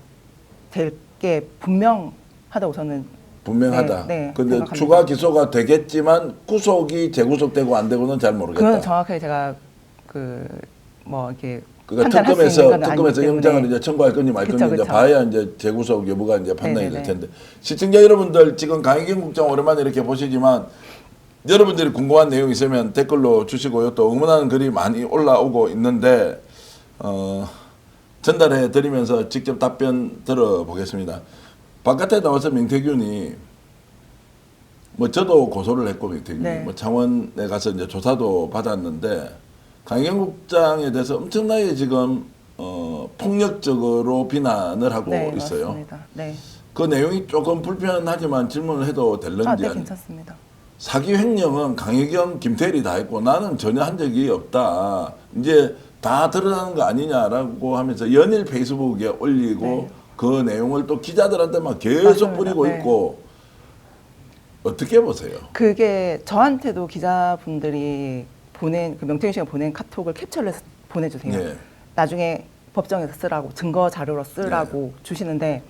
될 게 분명하다고 저는 분명하다. 네, 네, 근데 생각합니다. 추가 기소가 되겠지만 구속이 재구속되고 안 되고는 잘 모르겠다. 그건 정확하게 제가 그 뭐 이렇게 그러니까 판단할 수 있는 건 특검에서 아니기 영장을 때문에. 이제 청구할 건지 말 건지 그쵸, 이제 그쵸. 봐야 이제 재구속 여부가 이제 판단이 네네네. 될 텐데 시청자 여러분들 지금 강희경 국장 오랜만에 이렇게 보시지만 여러분들이 궁금한 내용 있으면 댓글로 주시고요. 또 응원하는 글이 많이 올라오고 있는데 전달해 드리면서 직접 답변 들어보겠습니다. 바깥에 나와서 명태균이 뭐 저도 고소를 했고 명태균이 네. 뭐 창원에 가서 이제 조사도 받았는데 강경 국장에 대해서 엄청나게 지금 폭력적으로 비난을 하고 네, 있어요. 맞습니다. 네. 그 내용이 조금 불편하지만 질문을 해도 될런지 아, 네, 아니- 괜찮습니다. 사기 횡령은 강혜경, 김태일이 다 했고 나는 전혀 한 적이 없다. 이제 다 드러나는 거 아니냐라고 하면서 연일 페이스북에 올리고 네. 그 내용을 또 기자들한테만 계속 맞습니다. 뿌리고 네. 있고 어떻게 보세요? 그게 저한테도 기자분들이 보낸 그 명태균 씨가 보낸 카톡을 캡처를 해서 보내주세요. 네. 나중에 법정에서 쓰라고 증거 자료로 쓰라고 주시는데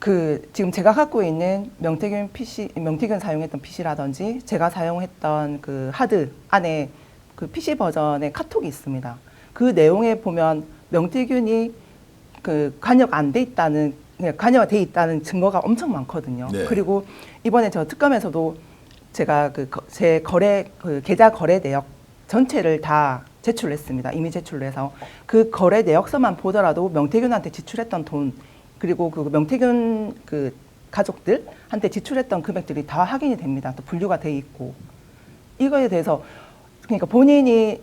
그 지금 제가 갖고 있는 명태균 사용했던 PC라든지 제가 사용했던 그 하드 안에 그 PC 버전의 카톡이 있습니다. 그 내용에 보면 명태균이 그 관여가 안 돼 있다는, 그냥 관여가 돼 있다는 증거가 엄청 많거든요. 네. 그리고 이번에 저 특검에서도 제가 제 거래, 그 계좌 거래 내역 전체를 다 제출했습니다. 이미 제출을 해서 그 거래 내역서만 보더라도 명태균한테 지출했던 돈, 그리고 그 명태균 그 가족들한테 지출했던 금액들이 다 확인이 됩니다. 또 분류가 돼 있고. 이거에 대해서 그러니까 본인이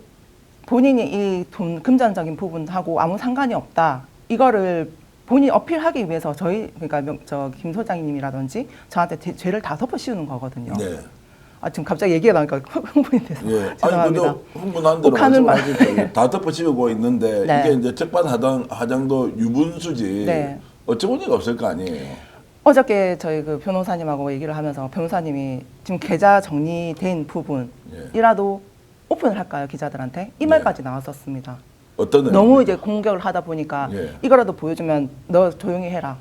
이 돈 금전적인 부분하고 아무 상관이 없다. 이거를 본인이 어필하기 위해서 저희, 그러니까 저 김 소장님이라든지 저한테 죄를 다 덮어 씌우는 거거든요. 네. 아, 지금 갑자기 얘기가 나니까 흥분이 돼서 예. 죄송합니다. 아니, 그래도 흥분한 대로 혹하는 말. 말씀하시죠. 다 덮어씌우고 있는데 네. 이게 이제 적반하장도 유분수지 네. 어찌 보니까 없을 거 아니에요. 어저께 저희 그 변호사님하고 얘기를 하면서 변호사님이 지금 계좌 정리된 부분이라도 오픈을 할까요, 기자들한테? 이 말까지 나왔었습니다. 어떤 너무 의미입니까? 이제 공격을 하다 보니까 예. 이거라도 보여주면 너 조용히 해라.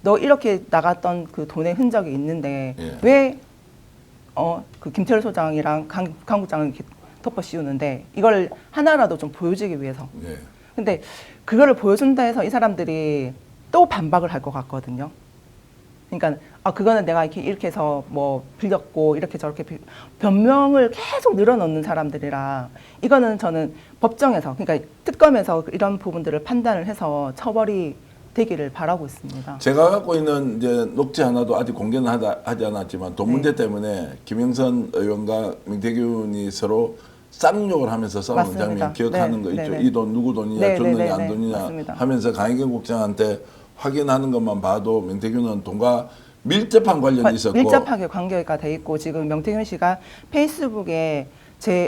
너 이렇게 나갔던 그 돈의 흔적이 있는데 예. 왜 그 김태열 소장이랑 강 국장을 이렇게 덮어 씌우는데 이걸 하나라도 좀 보여주기 위해서. 예. 근데 그거를 보여준다 해서 이 사람들이 또 반박을 할 것 같거든요. 그러니까 그거는 내가 이렇게 해서 뭐 빌렸고 이렇게 저렇게 변명을 계속 늘어놓는 사람들이라 이거는 저는 법정에서, 그러니까 특검에서 이런 부분들을 판단을 해서 처벌이 되기를 바라고 있습니다. 제가 갖고 있는 이제 녹취 하나도 아직 공개는 하지 않았지만 돈 문제 네. 때문에 김영선 의원과 명태균이 서로 쌍욕을 하면서 싸우는 맞습니다. 장면 기억하는 네, 거 있죠. 네, 네. 이 돈 누구 돈이냐, 네, 줬느냐 네, 네, 안 네. 줬느냐 맞습니다. 하면서 강희경 국장한테 확인하는 것만 봐도 명태균은 돈과 밀접한 관련이 있었고 밀접하게 관계가 돼 있고 지금 명태균 씨가 페이스북에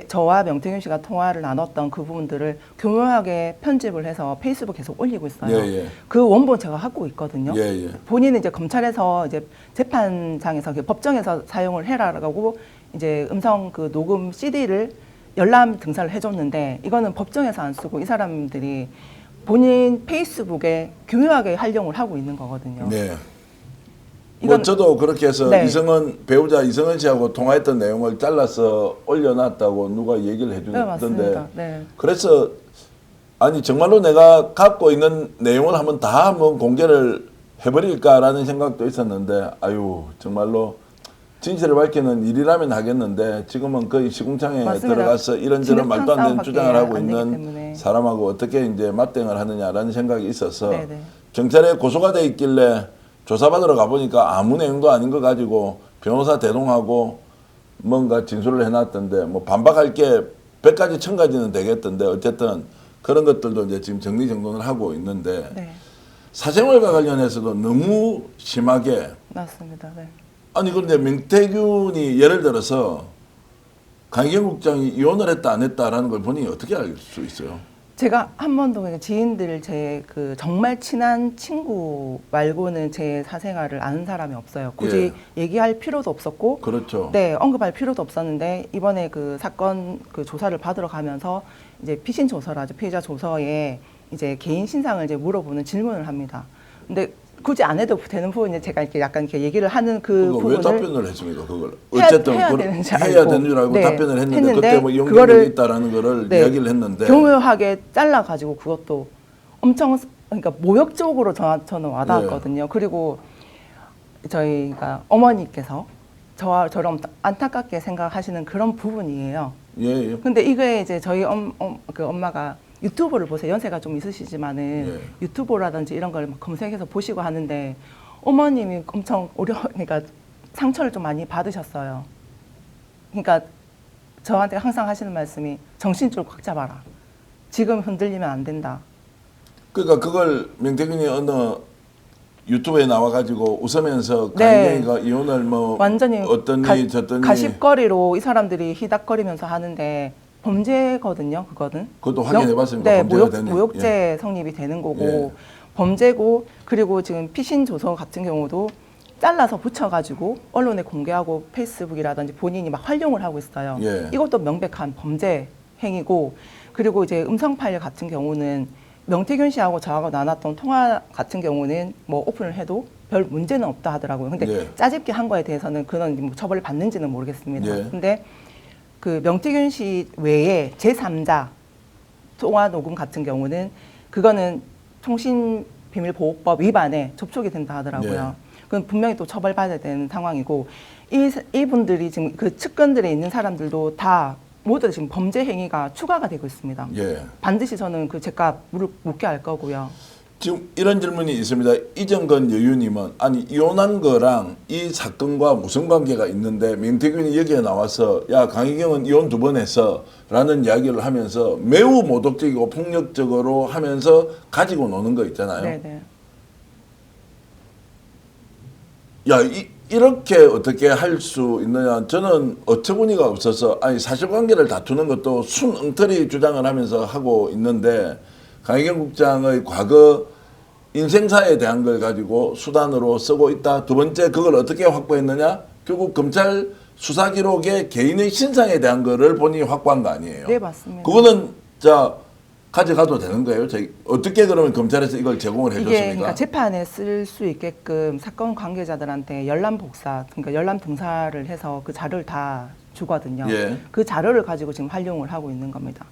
저와 명태균 씨가 통화를 나눴던 그 부분들을 교묘하게 편집을 해서 페이스북에 계속 올리고 있어요. 예, 예. 그 원본 제가 갖고 있거든요. 예, 예. 본인은 이제 검찰에서 이제 재판장에서 법정에서 사용을 해라라고 이제 음성 그 녹음 CD를 열람 등사를 해줬는데 이거는 법정에서 안 쓰고 이 사람들이 본인 페이스북에 교묘하게 활용을 하고 있는 거거든요. 네. 뭐 이건- 저도 그렇게 해서 네. 배우자 이성은 씨하고 통화했던 내용을 잘라서 올려놨다고 누가 얘기를 네, 해주던데 맞습니다. 네. 그래서 아니 정말로 내가 갖고 있는 내용을 한번 공개를 해버릴까라는 생각도 있었는데 아유 정말로 진실을 밝히는 일이라면 하겠는데 지금은 거의 시궁창에 맞습니다. 들어가서 이런저런 진흙탕 말도 안 되는 싸움밖에 주장을 하고 안 되기 있는 때문에. 사람하고 어떻게 이제 맞대응을 하느냐라는 생각이 있어서 네네. 경찰에 고소가 돼 있길래 조사받으러 가보니까 아무 내용도 아닌 거 가지고 변호사 대동하고 뭔가 진술을 해놨던데 뭐 반박할 게 100가지 1000가지는 되겠던데 어쨌든 그런 것들도 이제 지금 정리정돈을 하고 있는데 네. 사생활과 관련해서도 너무 심하게 맞습니다. 네. 아니 그런데 명태균이 예를 들어서 강희경 국장이 이혼을 했다 안 했다라는 걸 본인이 어떻게 알 수 있어요? 제가 한 번도 그냥 지인들 제 그 정말 친한 친구 말고는 제 사생활을 아는 사람이 없어요. 굳이 얘기할 필요도 없었고, 그렇죠. 네 언급할 필요도 없었는데 이번에 그 사건 그 조사를 받으러 가면서 이제 피신 조서라죠, 피의자 조서에 이제 개인 신상을 이제 물어보는 질문을 합니다. 근데 굳이 안 해도 되는 부분에 제가 이렇게 약간 이렇게 얘기를 하는 그 그거 왜 부분을 답변을 했습니까? 그걸 해야 어쨌든 되는 줄 해야 알고. 되는 줄 알고 네, 답변을 했는데 했는데 그때 뭐 이혼경력이 그거를 있다라는 거를 네, 이야기를 했는데 교묘하게 잘라가지고 그것도 엄청 그러니까 모욕적으로 저는 와닿았거든요. 네. 그리고 저희가 어머니께서 저와 저를 안타깝게 생각하시는 그런 부분이에요. 예, 예. 근데 이게 이제 저희 그 엄마가 유튜브를 보세요. 연세가 좀 있으시지만은 예. 유튜브라든지 이런 걸 막 검색해서 보시고 하는데 어머님이 엄청 그러니까 상처를 좀 많이 받으셨어요. 그러니까 저한테 항상 하시는 말씀이 정신줄 꽉 잡아라. 지금 흔들리면 안 된다. 그러니까 그걸 명태균이 어느 유튜브에 나와가지고 웃으면서 네. 강희경이가 이혼을 뭐 완전히 어떠니 저떠니 가십거리로 이 사람들이 희닥거리면서 하는데 범죄거든요. 그거는. 그것도 확인해봤습니까? 네, 범죄가 되는? 모욕죄 성립이 되는 거고 예. 범죄고 그리고 지금 피신 조서 같은 경우도 잘라서 붙여가지고 언론에 공개하고 페이스북이라든지 본인이 막 활용을 하고 있어요. 예. 이것도 명백한 범죄 행위고 그리고 이제 음성 파일 같은 경우는 명태균 씨하고 저하고 나눴던 통화 같은 경우는 뭐 오픈을 해도 별 문제는 없다 하더라고요. 근데 예. 짜집기 한 거에 대해서는 그런 뭐 처벌을 받는지는 모르겠습니다. 예. 근데 그 명태균 씨 외에 제3자 통화 녹음 같은 경우는 그거는 통신비밀보호법 위반에 접촉이 된다 하더라고요. 네. 그건 분명히 또 처벌받아야 되는 상황이고 이분들이 지금 그 측근들에 있는 사람들도 다 모두 지금 범죄 행위가 추가가 되고 있습니다. 예. 반드시 저는 그 죄값 묻게 할 거고요. 지금 이런 질문이 있습니다. 이정건 여유님은 아니 이혼한 거랑 이 사건과 무슨 관계가 있는데 명태균이 여기에 나와서 야 강희경은 이혼 2번 했어라는 이야기를 하면서 매우 모독적이고 폭력적으로 하면서 가지고 노는 거 있잖아요. 네네. 야 이렇게 어떻게 할 수 있느냐. 저는 어처구니가 없어서 아니 사실관계를 다투는 것도 순엉터리 주장을 하면서 하고 있는데 강희경 국장의 과거 인생사에 대한 걸 가지고 수단으로 쓰고 있다. 두 번째 그걸 어떻게 확보했느냐. 결국 검찰 수사 기록에 개인의 신상에 대한 거를 본인이 확보한 거 아니에요. 네, 맞습니다. 그거는 자 가져가도 되는 거예요. 어떻게 그러면 검찰에서 이걸 제공을 이게 해줬습니까? 그러니까 재판에 쓸 수 있게끔 사건 관계자들한테 열람 복사, 그러니까 열람 동사를 해서 그 자료를 다 주거든요. 예. 그 자료를 가지고 지금 활용을 하고 있는 겁니다.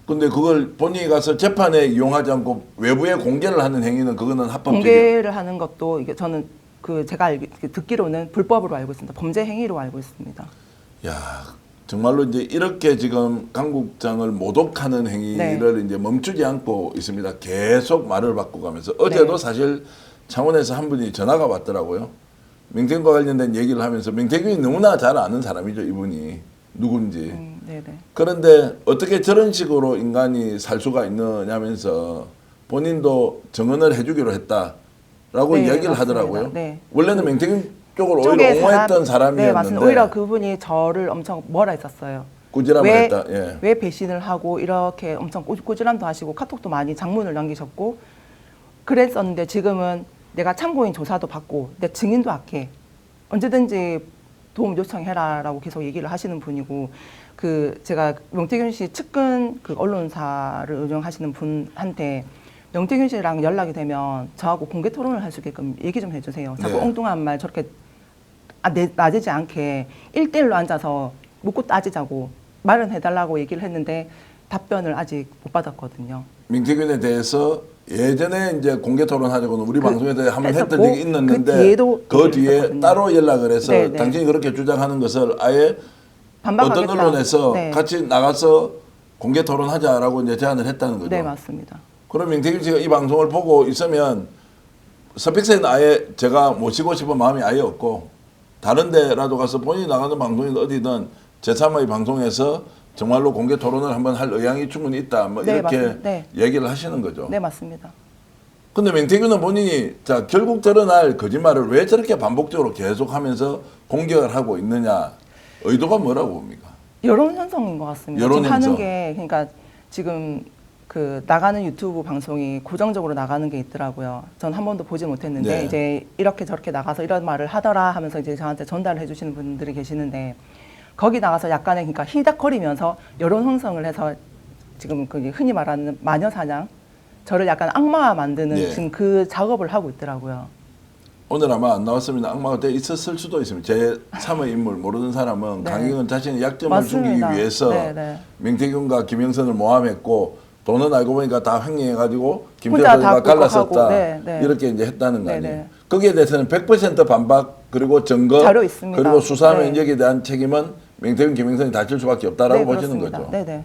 근데 그걸 본인이 가서 재판에 이용하지 않고 외부에 공개를 하는 행위는 그거는 합법적이에요. 공개를 하는 것도 이게 저는 그 제가 듣기로는 불법으로 알고 있습니다. 범죄 행위로 알고 있습니다. 야, 정말로 이제 이렇게 지금 강 국장을 모독하는 행위를 이제 멈추지 않고 있습니다. 계속 말을 바꿔가면서 어제도 네. 사실 창원에서 한 분이 전화가 왔더라고요. 명태균과 관련된 얘기를 하면서 명태균이 너무나 잘 아는 사람이죠, 이분이 누군지. 네네. 그런데 어떻게 저런 식으로 인간이 살 수가 있느냐면서 본인도 정언을 해주기로 했다라고 네, 이야기를 맞습니다. 하더라고요. 네. 원래는 명태균 쪽을 오히려 쪽에 옹호했던 네, 사람이었는데 맞습니다. 오히려 그분이 저를 엄청 뭐라 했었어요. 꾸지람을 했다. 예. 왜 배신을 하고 이렇게 엄청 꾸지람도 하시고 카톡도 많이 장문을 남기셨고 그랬었는데 지금은 내가 참고인 조사도 받고 내 증인도 악해. 언제든지 도움 요청해라라고 계속 얘기를 하시는 분이고 그 제가 명태균 씨 측근 그 언론사를 운영하시는 분한테 명태균 씨랑 연락이 되면 저하고 공개 토론을 할 수 있게끔 얘기 좀 해주세요. 자꾸 네. 엉뚱한 말 저렇게 나대지 않게 1대1로 앉아서 묻고 따지자고 말은 해달라고 얘기를 했는데 답변을 아직 못 받았거든요. 명태균에 대해서 예전에 이제 공개 토론하자고는 우리 방송에서 한번 했던 했었고, 적이 있는데 그 뒤에도 그 뒤에 있었거든요. 따로 연락을 해서 네, 네. 당신이 그렇게 주장하는 것을 아예 반박하겠다. 어떤 언론에서 네. 같이 나가서 공개 토론하자라고 이제 제안을 했다는 거죠. 네, 맞습니다. 그럼 명태균 씨가 이 방송을 보고 있으면 스픽스에는 아예 제가 모시고 싶은 마음이 아예 없고 다른 데라도 가서 본인이 나가는 방송이든 어디든 제3의 방송에서 정말로 공개 토론을 한번 할 의향이 충분히 있다. 뭐 네, 이렇게 맞습니다. 네. 얘기를 하시는 거죠. 네, 맞습니다. 근데 명태균은 본인이 자 결국 드러날 거짓말을 왜 저렇게 반복적으로 계속하면서 공격을 하고 있느냐 의도가 뭐라고 봅니까? 여론 형성인 것 같습니다. 여론 지금 하는 형성. 게 그러니까 지금 그 나가는 유튜브 방송이 고정적으로 나가는 게 있더라고요. 전 한 번도 보지 못했는데 네. 이제 이렇게 저렇게 나가서 이런 말을 하더라 하면서 이제 저한테 전달을 해주시는 분들이 계시는데 거기 나가서 약간의 그러니까 히닥거리면서 여론 형성을 해서 지금 그 흔히 말하는 마녀 사냥 저를 약간 악마화 만드는 네. 지금 그 작업을 하고 있더라고요. 오늘 아마 안 나왔으면 악마가 돼 있었을 수도 있습니다. 제 3의 인물 모르는 사람은 네. 강희경은 자신의 약점을 맞습니다. 숨기기 위해서 네, 네. 명태균과 김영선을 모함했고 돈은 알고 보니까 다 횡령해가지고 혼자 김태호가 다 갈랐었다. 꾹꾹하고, 네, 네. 이렇게 이제 했다는 거 네, 아니에요. 네. 거기에 대해서는 100% 반박 그리고 증거 자료 있습니다. 그리고 수사하면 네. 여기에 대한 책임은 명태균, 김영선이 다질 수밖에 없다라고 네, 보시는 그렇습니다. 거죠. 네네.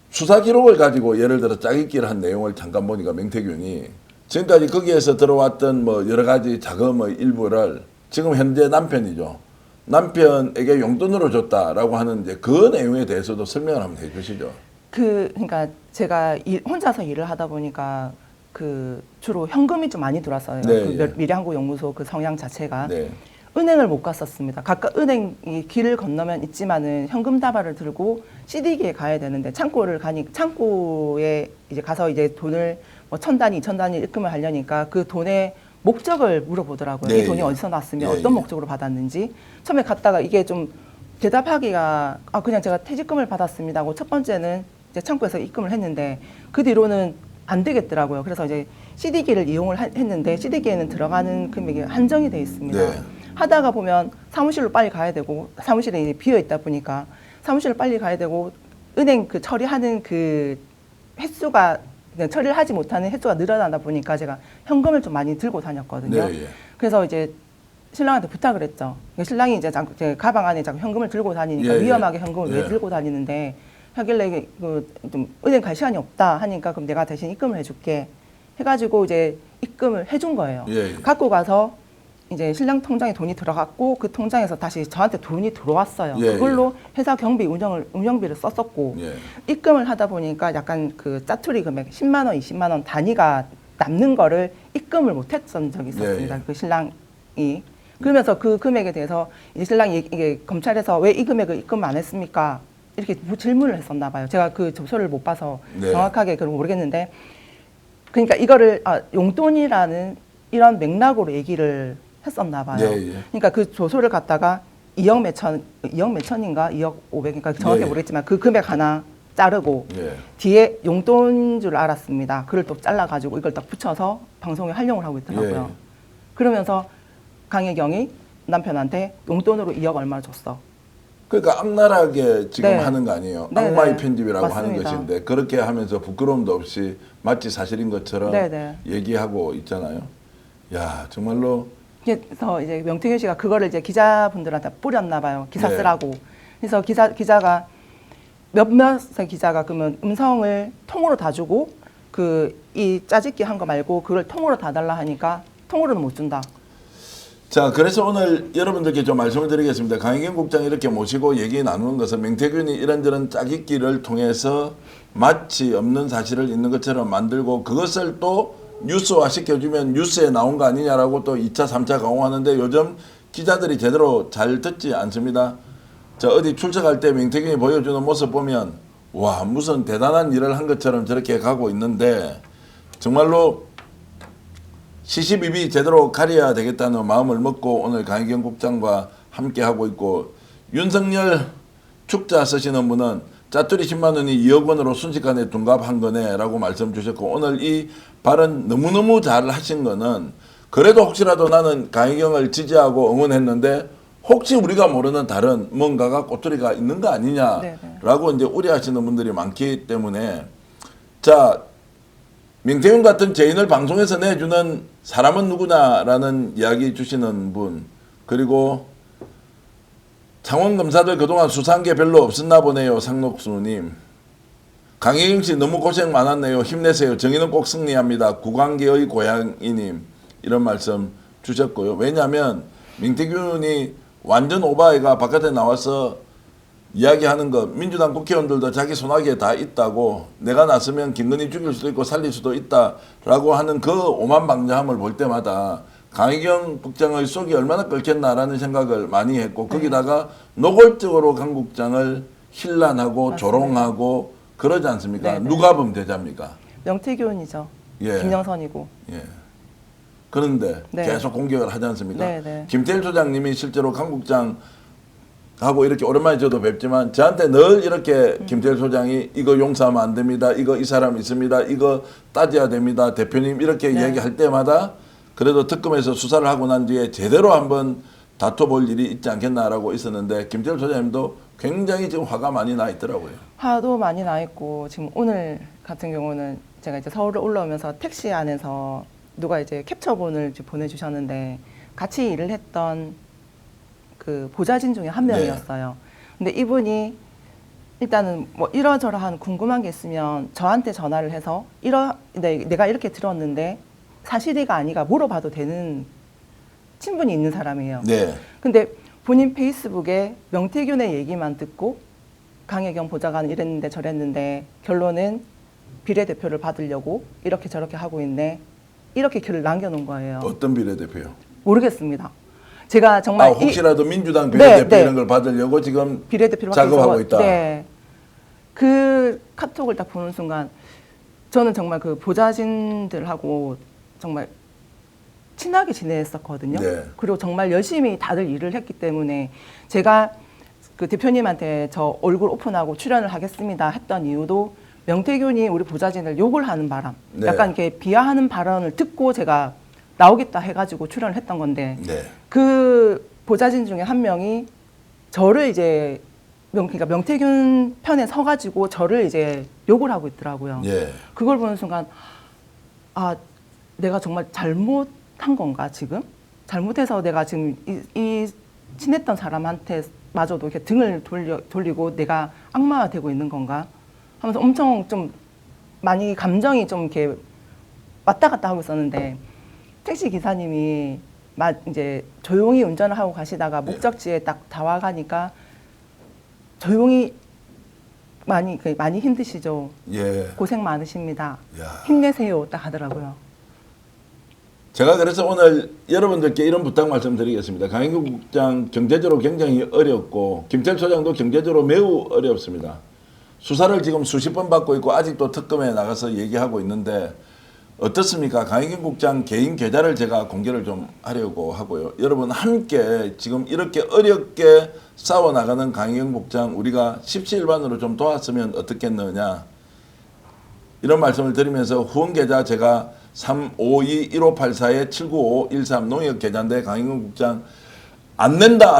수사 기록을 가지고 예를 들어 짜깁기를 한 내용을 잠깐 보니까 명태균이 지금까지 거기에서 들어왔던 뭐 여러 가지 자금의 일부를 지금 현재 남편이죠. 남편에게 용돈으로 줬다라고 하는 이제 그 내용에 대해서도 설명을 한번 해주시죠. 그러니까 제가 혼자서 일을 하다 보니까 그 주로 현금이 좀 많이 들어왔어요. 네, 그 예. 미래한국연구소 그 성향 자체가 네. 은행을 못 갔었습니다. 각각 은행이 길을 건너면 있지만은 현금 다발을 들고 CD기에 가야 되는데 창고에 이제 가서 이제 돈을 뭐 1,000단위, 2,000단위 입금을 하려니까 그 돈의 목적을 물어보더라고요. 네, 이 돈이 예. 어디서 났으면 예, 어떤 예. 목적으로 받았는지. 처음에 갔다가 이게 좀 대답하기가 그냥 제가 퇴직금을 받았습니다 하고 첫 번째는 이제 창구에서 입금을 했는데 그 뒤로는 안 되겠더라고요. 그래서 이제 CD기를 이용을 했는데 CD기에는 들어가는 금액이 한정이 돼 있습니다. 네. 하다가 보면 사무실로 빨리 가야 되고 사무실에 이제 비어 있다 보니까 사무실로 빨리 가야 되고 은행 그 처리하는 그 횟수가 그냥 처리를 하지 못하는 횟수가 늘어나다 보니까 제가 현금을 좀 많이 들고 다녔거든요. 네, 예. 그래서 이제 신랑한테 부탁을 했죠. 신랑이 이제 자꾸 제 가방 안에 자꾸 현금을 들고 다니니까 예, 예. 위험하게 현금을 예. 왜 들고 다니는데 하길래 이게 좀 은행 갈 시간이 없다 하니까 그럼 내가 대신 입금을 해줄게 해가지고 이제 입금을 해준 거예요. 예, 예. 갖고 가서 이제 신랑 통장에 돈이 들어갔고 그 통장에서 다시 저한테 돈이 들어왔어요. 예, 그걸로 회사 경비 운영비를 썼었고 예. 입금을 하다 보니까 약간 그 짜투리 금액 10만 원, 20만 원 단위가 남는 거를 입금을 못했던 적이 있었습니다. 예, 예. 그 신랑이 그러면서 그 금액에 대해서 이 신랑이 이게 검찰에서 왜 이 금액을 입금 안 했습니까? 이렇게 질문을 했었나 봐요. 제가 그 조서를 못 봐서 네. 정확하게 그걸 모르겠는데 그러니까 이거를 용돈이라는 이런 맥락으로 얘기를 했었나 봐요. 예, 예. 그러니까 그 조서를 갖다가 2억 몇천인가 2억 500인가 정확히 예, 예. 모르겠지만 그 금액 하나 자르고 예. 뒤에 용돈 줄 알았습니다. 그걸 또 잘라가지고 이걸 딱 붙여서 방송에 활용을 하고 있더라고요. 예. 그러면서 강혜경이 남편한테 용돈으로 2억 얼마 줬어. 그러니까 악랄하게 지금 네. 하는 거 아니에요. 네, 악마의 네. 편집이라고 하는 맞습니다. 것인데 그렇게 하면서 부끄러움도 없이 마치 사실인 것처럼 네, 네. 얘기하고 있잖아요. 야 정말로 그래서 이제 명태균 씨가 그거를 이제 기자분들한테 뿌렸나 봐요. 기사 네. 쓰라고. 그래서 기자가 몇몇의 기자가 그러면 음성을 통으로 다 주고 그 이 짜집기 한 거 말고 그걸 통으로 다 달라 하니까 통으로는 못 준다. 자 그래서 오늘 여러분들께 좀 말씀을 드리겠습니다. 강희경 국장 이렇게 모시고 얘기 나누는 것은 명태균이 이런저런 짜깁기를 통해서 마치 없는 사실을 있는 것처럼 만들고 그것을 또 뉴스화 시켜주면 뉴스에 나온 거 아니냐라고 또 2차 3차 강호하는데 요즘 기자들이 제대로 잘 듣지 않습니다. 저 어디 출석할 때 명태균이 보여주는 모습 보면 와 무슨 대단한 일을 한 것처럼 저렇게 가고 있는데 정말로 시시비비 제대로 가려야 되겠다는 마음을 먹고 오늘 강희경 국장과 함께 하고 있고 윤석열 축자 쓰시는 분은 짜투리 10만 원이 2억 원으로 순식간에 둔갑한 거네라고 말씀 주셨고 오늘 이 발언 너무너무 잘 하신 거는 그래도 혹시라도 나는 강희경을 지지하고 응원했는데 혹시 우리가 모르는 다른 뭔가가 꼬투리가 있는 거 아니냐라고 이제 우려하시는 분들이 많기 때문에 자 명태균 같은 죄인을 방송에서 내주는 사람은 누구냐라는 이야기 주시는 분 그리고 창원검사들 그동안 수사한 게 별로 없었나 보네요. 상록수님. 강혜경 씨 너무 고생 많았네요. 힘내세요. 정의는 꼭 승리합니다. 구광계의 고양이님 이런 말씀 주셨고요. 왜냐하면 명태균이 완전 오바이가 바깥에 나와서 이야기하는 것 민주당 국회의원들도 자기 손아귀에 다 있다고 내가 나서면 김건희 죽일 수도 있고 살릴 수도 있다라고 하는 그 오만방자함을 볼 때마다 강희경 국장의 속이 얼마나 끓겠나라는 생각을 많이 했고 거기다가 노골적으로 강 국장을 힐난하고 맞습니다. 조롱하고 그러지 않습니까? 네, 네. 누가 보면 되자입니까? 명태균이죠. 예. 김영선이고. 예. 그런데 네. 계속 공격을 하지 않습니까? 네, 네. 김태일 소장님이 실제로 강 국장 하고 이렇게 오랜만에 저도 뵙지만 저한테 늘 이렇게 김태일 소장이 이거 용서하면 안 됩니다. 이거 이 사람 있습니다. 이거 따져야 됩니다. 대표님 이렇게 네. 얘기할 때마다 그래도 특검에서 수사를 하고 난 뒤에 제대로 한번 다퉈볼 일이 있지 않겠나라고 있었는데 김태일 소장님도 굉장히 지금 화가 많이 나 있더라고요. 화도 많이 나 있고 지금 오늘 같은 경우는 제가 이제 서울을 올라오면서 택시 안에서 누가 이제 캡처본을 이제 보내주셨는데 같이 일을 했던 그 보좌진 중에 한 명이었어요. 근데 이분이 일단은 뭐 이러저러한 궁금한 게 있으면 저한테 전화를 해서 내가 이렇게 들었는데 사실이가 아니가 물어봐도 되는 친분이 있는 사람이에요. 네. 근데 본인 페이스북에 명태균의 얘기만 듣고 강혜경 보좌관은 이랬는데 저랬는데 결론은 비례대표를 받으려고 이렇게 저렇게 하고 있네. 이렇게 글을 남겨놓은 거예요. 어떤 비례대표요? 모르겠습니다. 제가 정말 혹시라도 민주당 비례대표 네. 이런 걸 받으려고 지금 비례대표를 작업하고 있다. 네. 그 카톡을 딱 보는 순간 저는 정말 그 보좌진들하고 정말 친하게 지냈었거든요. 네. 그리고 정말 열심히 다들 일을 했기 때문에 제가 그 대표님한테 저 얼굴 오픈하고 출연을 하겠습니다 했던 이유도 명태균이 우리 보좌진을 욕을 하는 바람, 네. 약간 이렇게 비하하는 발언을 듣고 제가 나오겠다 해가지고 출연을 했던 건데 네. 그 보좌진 중에 한 명이 저를 이제 그러니까 명태균 편에 서가지고 저를 이제 욕을 하고 있더라고요. 예. 그걸 보는 순간 아 내가 정말 잘못한 건가 지금? 잘못해서 내가 지금 이 친했던 사람한테 마저도 이렇게 등을 돌리고 내가 악마가 되고 있는 건가? 하면서 엄청 좀 많이 감정이 좀 이렇게 왔다 갔다 하고 있었는데 택시 기사님이 이제 조용히 운전을 하고 가시다가 목적지에 딱 다와가니까 조용히 많이 힘드시죠. 예. 고생 많으십니다. 야. 힘내세요. 딱 하더라고요. 제가 그래서 오늘 여러분들께 이런 부탁 말씀드리겠습니다. 강인국 국장 경제적으로 굉장히 어렵고 김철 소장도 경제적으로 매우 어렵습니다. 수사를 지금 수십 번 받고 있고 아직도 특검에 나가서 얘기하고 있는데 어떻습니까? 강인국 국장 개인 계좌를 제가 공개를 좀 하려고 하고요. 여러분 함께 지금 이렇게 어렵게 싸워나가는 강인국 국장 우리가 십시일반으로 좀 도왔으면 어떻겠느냐 이런 말씀을 드리면서 후원 계좌 제가 352-1584-79513 농협 계좌인데 강인국 국장 안 낸다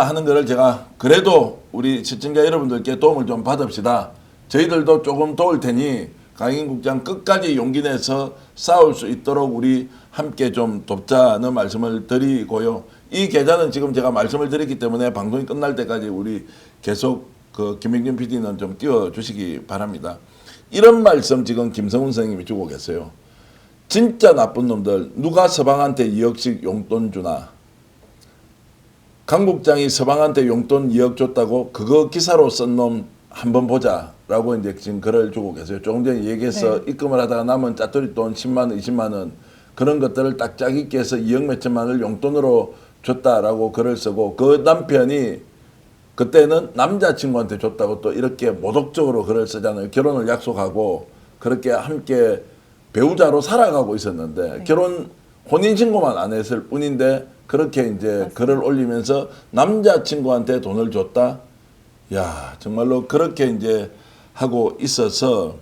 하는 거를 제가 그래도 우리 시청자 여러분들께 도움을 좀 받읍시다. 저희들도 조금 도울 테니 강인국 국장 끝까지 용기 내서 싸울 수 있도록 우리 함께 좀 돕자는 말씀을 드리고요. 이 계좌는 지금 제가 말씀을 드렸기 때문에 방송이 끝날 때까지 우리 계속 그 김영준 PD는 좀 띄워주시기 바랍니다. 이런 말씀 지금 김성훈 선생님이 주고 계세요. 진짜 나쁜 놈들 누가 서방한테 2억씩 용돈 주나. 강 국장이 서방한테 용돈 2억 줬다고 그거 기사로 쓴 놈 한번 보자라고 이제 지금 글을 주고 계세요. 조금 전에 얘기해서 네. 입금을 하다가 남은 짜투리 돈 10만 원, 20만 원 그런 것들을 딱 짜깁기 해서 2억 몇천만을 용돈으로 줬다라고 글을 쓰고 그 남편이 그때는 남자친구한테 줬다고 또 이렇게 모독적으로 글을 쓰잖아요. 결혼을 약속하고 그렇게 함께 배우자로 살아가고 있었는데 네. 결혼 혼인신고만 안 했을 뿐인데 그렇게 이제 맞습니다. 글을 올리면서 남자친구한테 돈을 줬다? 야, 정말로 그렇게 이제 하고 있어서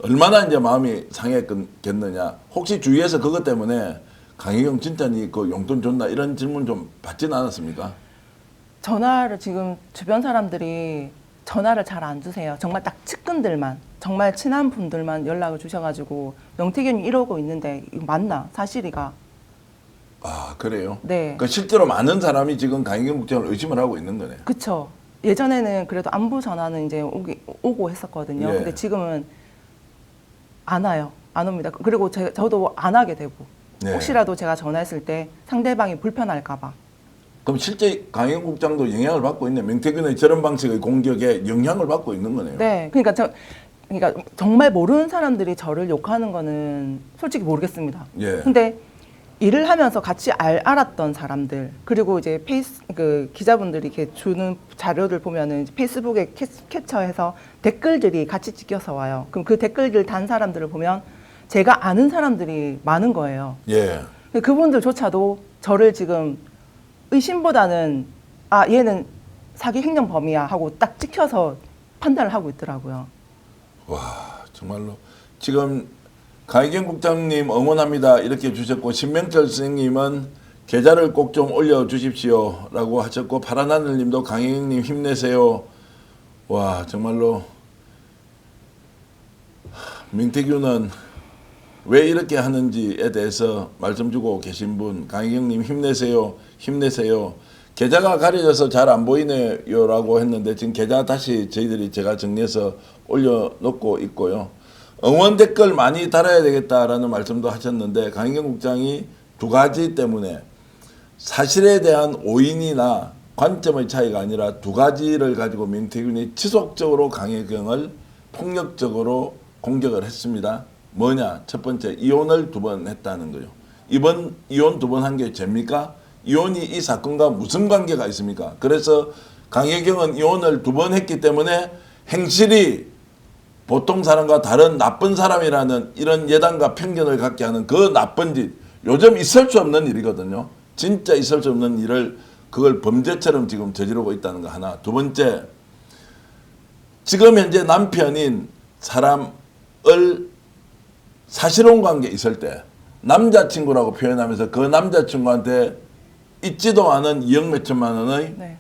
얼마나 이제 마음이 상했겠느냐. 혹시 주위에서 그것 때문에 강희경 진짜 니 그 용돈 줬나 이런 질문 좀 받지는 않았습니까? 전화를 지금 주변 사람들이 전화를 잘 안 주세요. 정말 딱 측근들만, 정말 친한 분들만 연락을 주셔가지고 명태균이 이러고 있는데 이거 맞나? 사실이가? 아, 그래요? 네. 그 실제로 많은 사람이 지금 강희경 국장을 의심을 하고 있는 거네요. 그쵸. 예전에는 그래도 안부 전화는 이제 오고 했었거든요. 예. 근데 지금은 안 와요. 안 옵니다. 그리고 저도 안 하게 되고. 네. 혹시라도 제가 전화했을 때 상대방이 불편할까봐. 그럼 실제 강희경 국장도 영향을 받고 있네. 명태균의 저런 방식의 공격에 영향을 받고 있는 거네요. 네. 그러니까 정말 모르는 사람들이 저를 욕하는 거는 솔직히 모르겠습니다. 예. 근데 일을 하면서 같이 알았던 사람들 그리고 이제 그 기자분들이 이렇게 주는 자료를 보면은 페이스북에 캡처해서 댓글들이 같이 찍혀서 와요. 그럼 그 댓글들 단 사람들을 보면 제가 아는 사람들이 많은 거예요. 예. 근데 그분들조차도 저를 지금 의심보다는 아 얘는 사기 횡령 범이야 하고 딱 찍혀서 판단을 하고 있더라고요. 와, 정말로 지금 강희경 국장님 응원합니다 이렇게 주셨고 신명철 선생님은 계좌를 꼭 좀 올려주십시오 라고 하셨고 파란하늘님도 강희경님 힘내세요. 와, 정말로 명태균은 왜 이렇게 하는지에 대해서 말씀 주고 계신 분 강희경님 힘내세요 힘내세요. 계좌가 가려져서 잘 안 보이네요 라고 했는데 지금 계좌 다시 저희들이 제가 정리해서 올려놓고 있고요. 응원 댓글 많이 달아야 되겠다라는 말씀도 하셨는데 강희경 국장이 두 가지 때문에 사실에 대한 오인이나 관점의 차이가 아니라 두 가지를 가지고 명태균이 지속적으로 강희경을 폭력적으로 공격을 했습니다. 뭐냐? 첫 번째 이혼을 2번 했다는 거예요. 이번 이혼 2번 한 게 죄입니까? 이혼이 이 사건과 무슨 관계가 있습니까? 그래서 강혜경은 이혼을 2번 했기 때문에 행실이 보통 사람과 다른 나쁜 사람이라는 이런 예단과 편견을 갖게 하는 그 나쁜 짓 요즘 있을 수 없는 일이거든요. 진짜 있을 수 없는 일을 그걸 범죄처럼 지금 저지르고 있다는 거 하나. 두 번째 지금 현재 남편인 사람을 사실혼 관계 있을 때 남자친구라고 표현하면서 그 남자친구한테 있지도 않은 2억 몇천만 원의 네.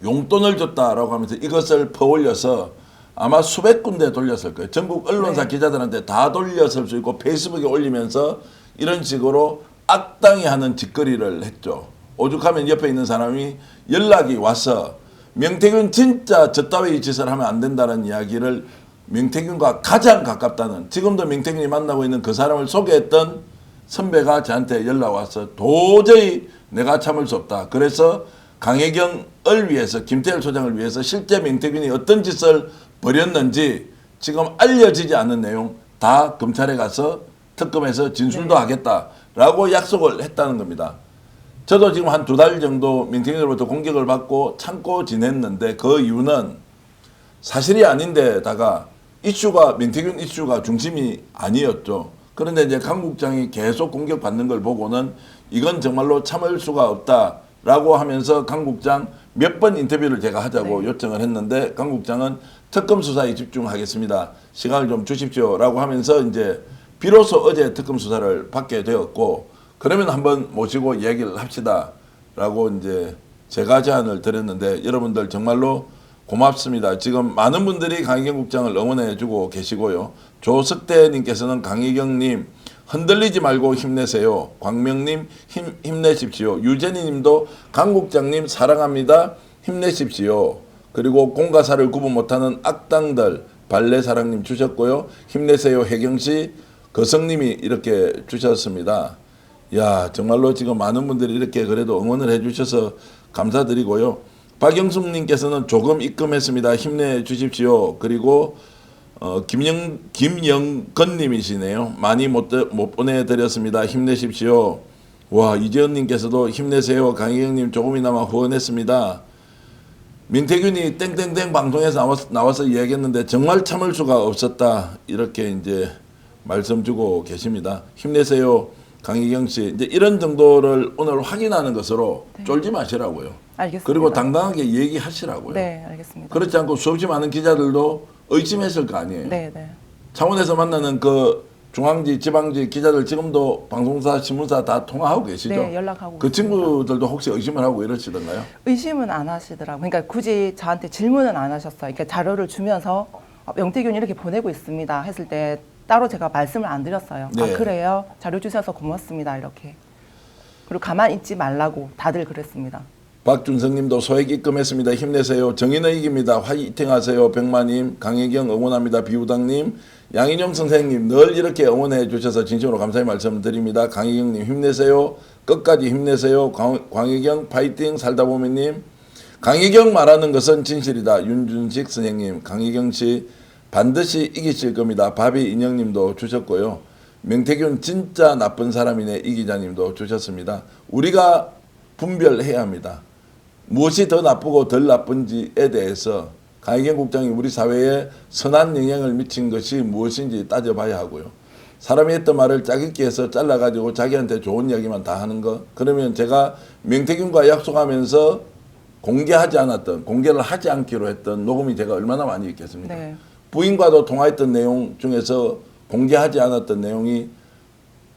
용돈을 줬다라고 하면서 이것을 퍼올려서 아마 수백 군데 돌렸을 거예요. 전국 언론사 네. 기자들한테 다 돌렸을 수 있고 페이스북에 올리면서 이런 식으로 악당이 하는 짓거리를 했죠. 오죽하면 옆에 있는 사람이 연락이 와서 명태균 진짜 저따위 짓을 하면 안 된다는 이야기를 명태균과 가장 가깝다는, 지금도 명태균이 만나고 있는 그 사람을 소개했던 선배가 저한테 연락 와서 도저히 내가 참을 수 없다. 그래서 강혜경을 위해서, 김태열 소장을 위해서 실제 명태균이 어떤 짓을 벌였는지 지금 알려지지 않은 내용 다 검찰에 가서 특검에서 진술도 하겠다라고 약속을 했다는 겁니다. 저도 지금 한 2달 정도 명태균으로부터 공격을 받고 참고 지냈는데 그 이유는 사실이 아닌데다가 이슈가, 명태균 이슈가 중심이 아니었죠. 그런데 이제 강 국장이 계속 공격받는 걸 보고는 이건 정말로 참을 수가 없다라고 하면서 강 국장 몇 번 인터뷰를 제가 하자고 요청을 했는데 강 국장은 특검 수사에 집중하겠습니다. 시간을 좀 주십시오라고 하면서 이제 비로소 어제 특검 수사를 받게 되었고, 그러면 한번 모시고 얘기를 합시다라고 이제 제가 제안을 드렸는데 여러분들 정말로 고맙습니다. 지금 많은 분들이 강희경 국장을 응원해주고 계시고요. 조석대님께서는 강희경님 흔들리지 말고 힘내세요. 광명님 힘내십시오. 유재니님도 강 국장님 사랑합니다. 힘내십시오. 그리고 공과사를 구분 못하는 악당들 발레사랑님 주셨고요. 힘내세요. 혜경씨, 거성님이 이렇게 주셨습니다. 야, 정말로 지금 많은 분들이 이렇게 그래도 응원을 해주셔서 감사드리고요. 박영숙님께서는 조금 입금했습니다. 힘내주십시오. 그리고 김영건님이시네요. 많이 못 보내드렸습니다. 힘내십시오. 와, 이재현님께서도 힘내세요. 강희경님 조금이나마 후원했습니다. 민태균이 땡땡땡 방송에서 나와서 이야기했는데 정말 참을 수가 없었다. 이렇게 이제 말씀 주고 계십니다. 힘내세요. 강희경 씨. 이제 이런 정도를 오늘 확인하는 것으로 쫄지 마시라고요. 알겠습니다. 그리고 당당하게 얘기하시라고요. 네, 알겠습니다. 그렇지 않고 수없이 많은 기자들도 의심했을 거 아니에요. 네, 네. 창원에서 만나는 그 중앙지, 지방지 기자들 지금도 방송사, 신문사 다 통화하고 계시죠? 네, 연락하고 그 있습니다. 친구들도 혹시 의심을 하고 이러시던가요? 의심은 안 하시더라고요. 그러니까 굳이 저한테 질문은 안 하셨어요. 그러니까 자료를 주면서 명태균이 이렇게 보내고 있습니다 했을 때 따로 제가 말씀을 안 드렸어요. 네. 아, 그래요? 자료 주셔서 고맙습니다. 이렇게. 그리고 가만히 있지 말라고 다들 그랬습니다. 박준성님도 소액 입금했습니다. 힘내세요. 정의는 이깁니다. 화이팅 하세요. 백마님, 강혜경 응원합니다. 비우당님, 양인용 선생님 늘 이렇게 응원해 주셔서 진심으로 감사의 말씀드립니다. 강혜경님 힘내세요. 끝까지 힘내세요. 광혜경 파이팅. 살다보미님, 강혜경 말하는 것은 진실이다. 윤준식 선생님, 강혜경 씨 반드시 이기실 겁니다. 바비 인형님도 주셨고요. 명태균 진짜 나쁜 사람이네 이 기자님도 주셨습니다. 우리가 분별해야 합니다. 무엇이 더 나쁘고 덜 나쁜지에 대해서 강희경 국장이 우리 사회에 선한 영향을 미친 것이 무엇인지 따져봐야 하고요. 사람이 했던 말을 짜깁기 해서 잘라가지고 자기한테 좋은 이야기만 다 하는 거. 그러면 제가 명태균과 약속하면서 공개하지 않았던, 공개를 하지 않기로 했던 녹음이 제가 얼마나 많이 있겠습니까? 네. 부인과도 통화했던 내용 중에서 공개하지 않았던 내용이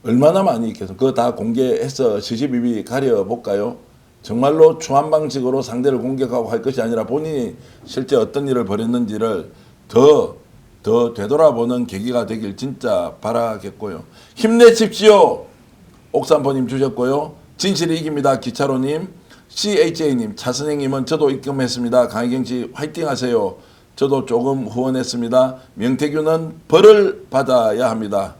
얼마나 많이 있겠습니까? 그거 다 공개해서 시시비비 가려볼까요? 정말로 추한 방식으로 상대를 공격하고 할 것이 아니라 본인이 실제 어떤 일을 벌였는지를 더 되돌아보는 계기가 되길 진짜 바라겠고요. 힘내십시오. 옥산포님 주셨고요. 진실이 이깁니다. 기차로님, CHA님, 차선생님은 저도 입금했습니다. 강희경씨 화이팅 하세요. 저도 조금 후원했습니다. 명태균은 벌을 받아야 합니다.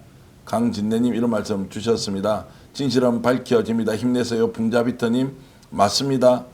강진래님 이런 말씀 주셨습니다. 진실은 밝혀집니다. 힘내세요. 풍자비터님, 맞습니다.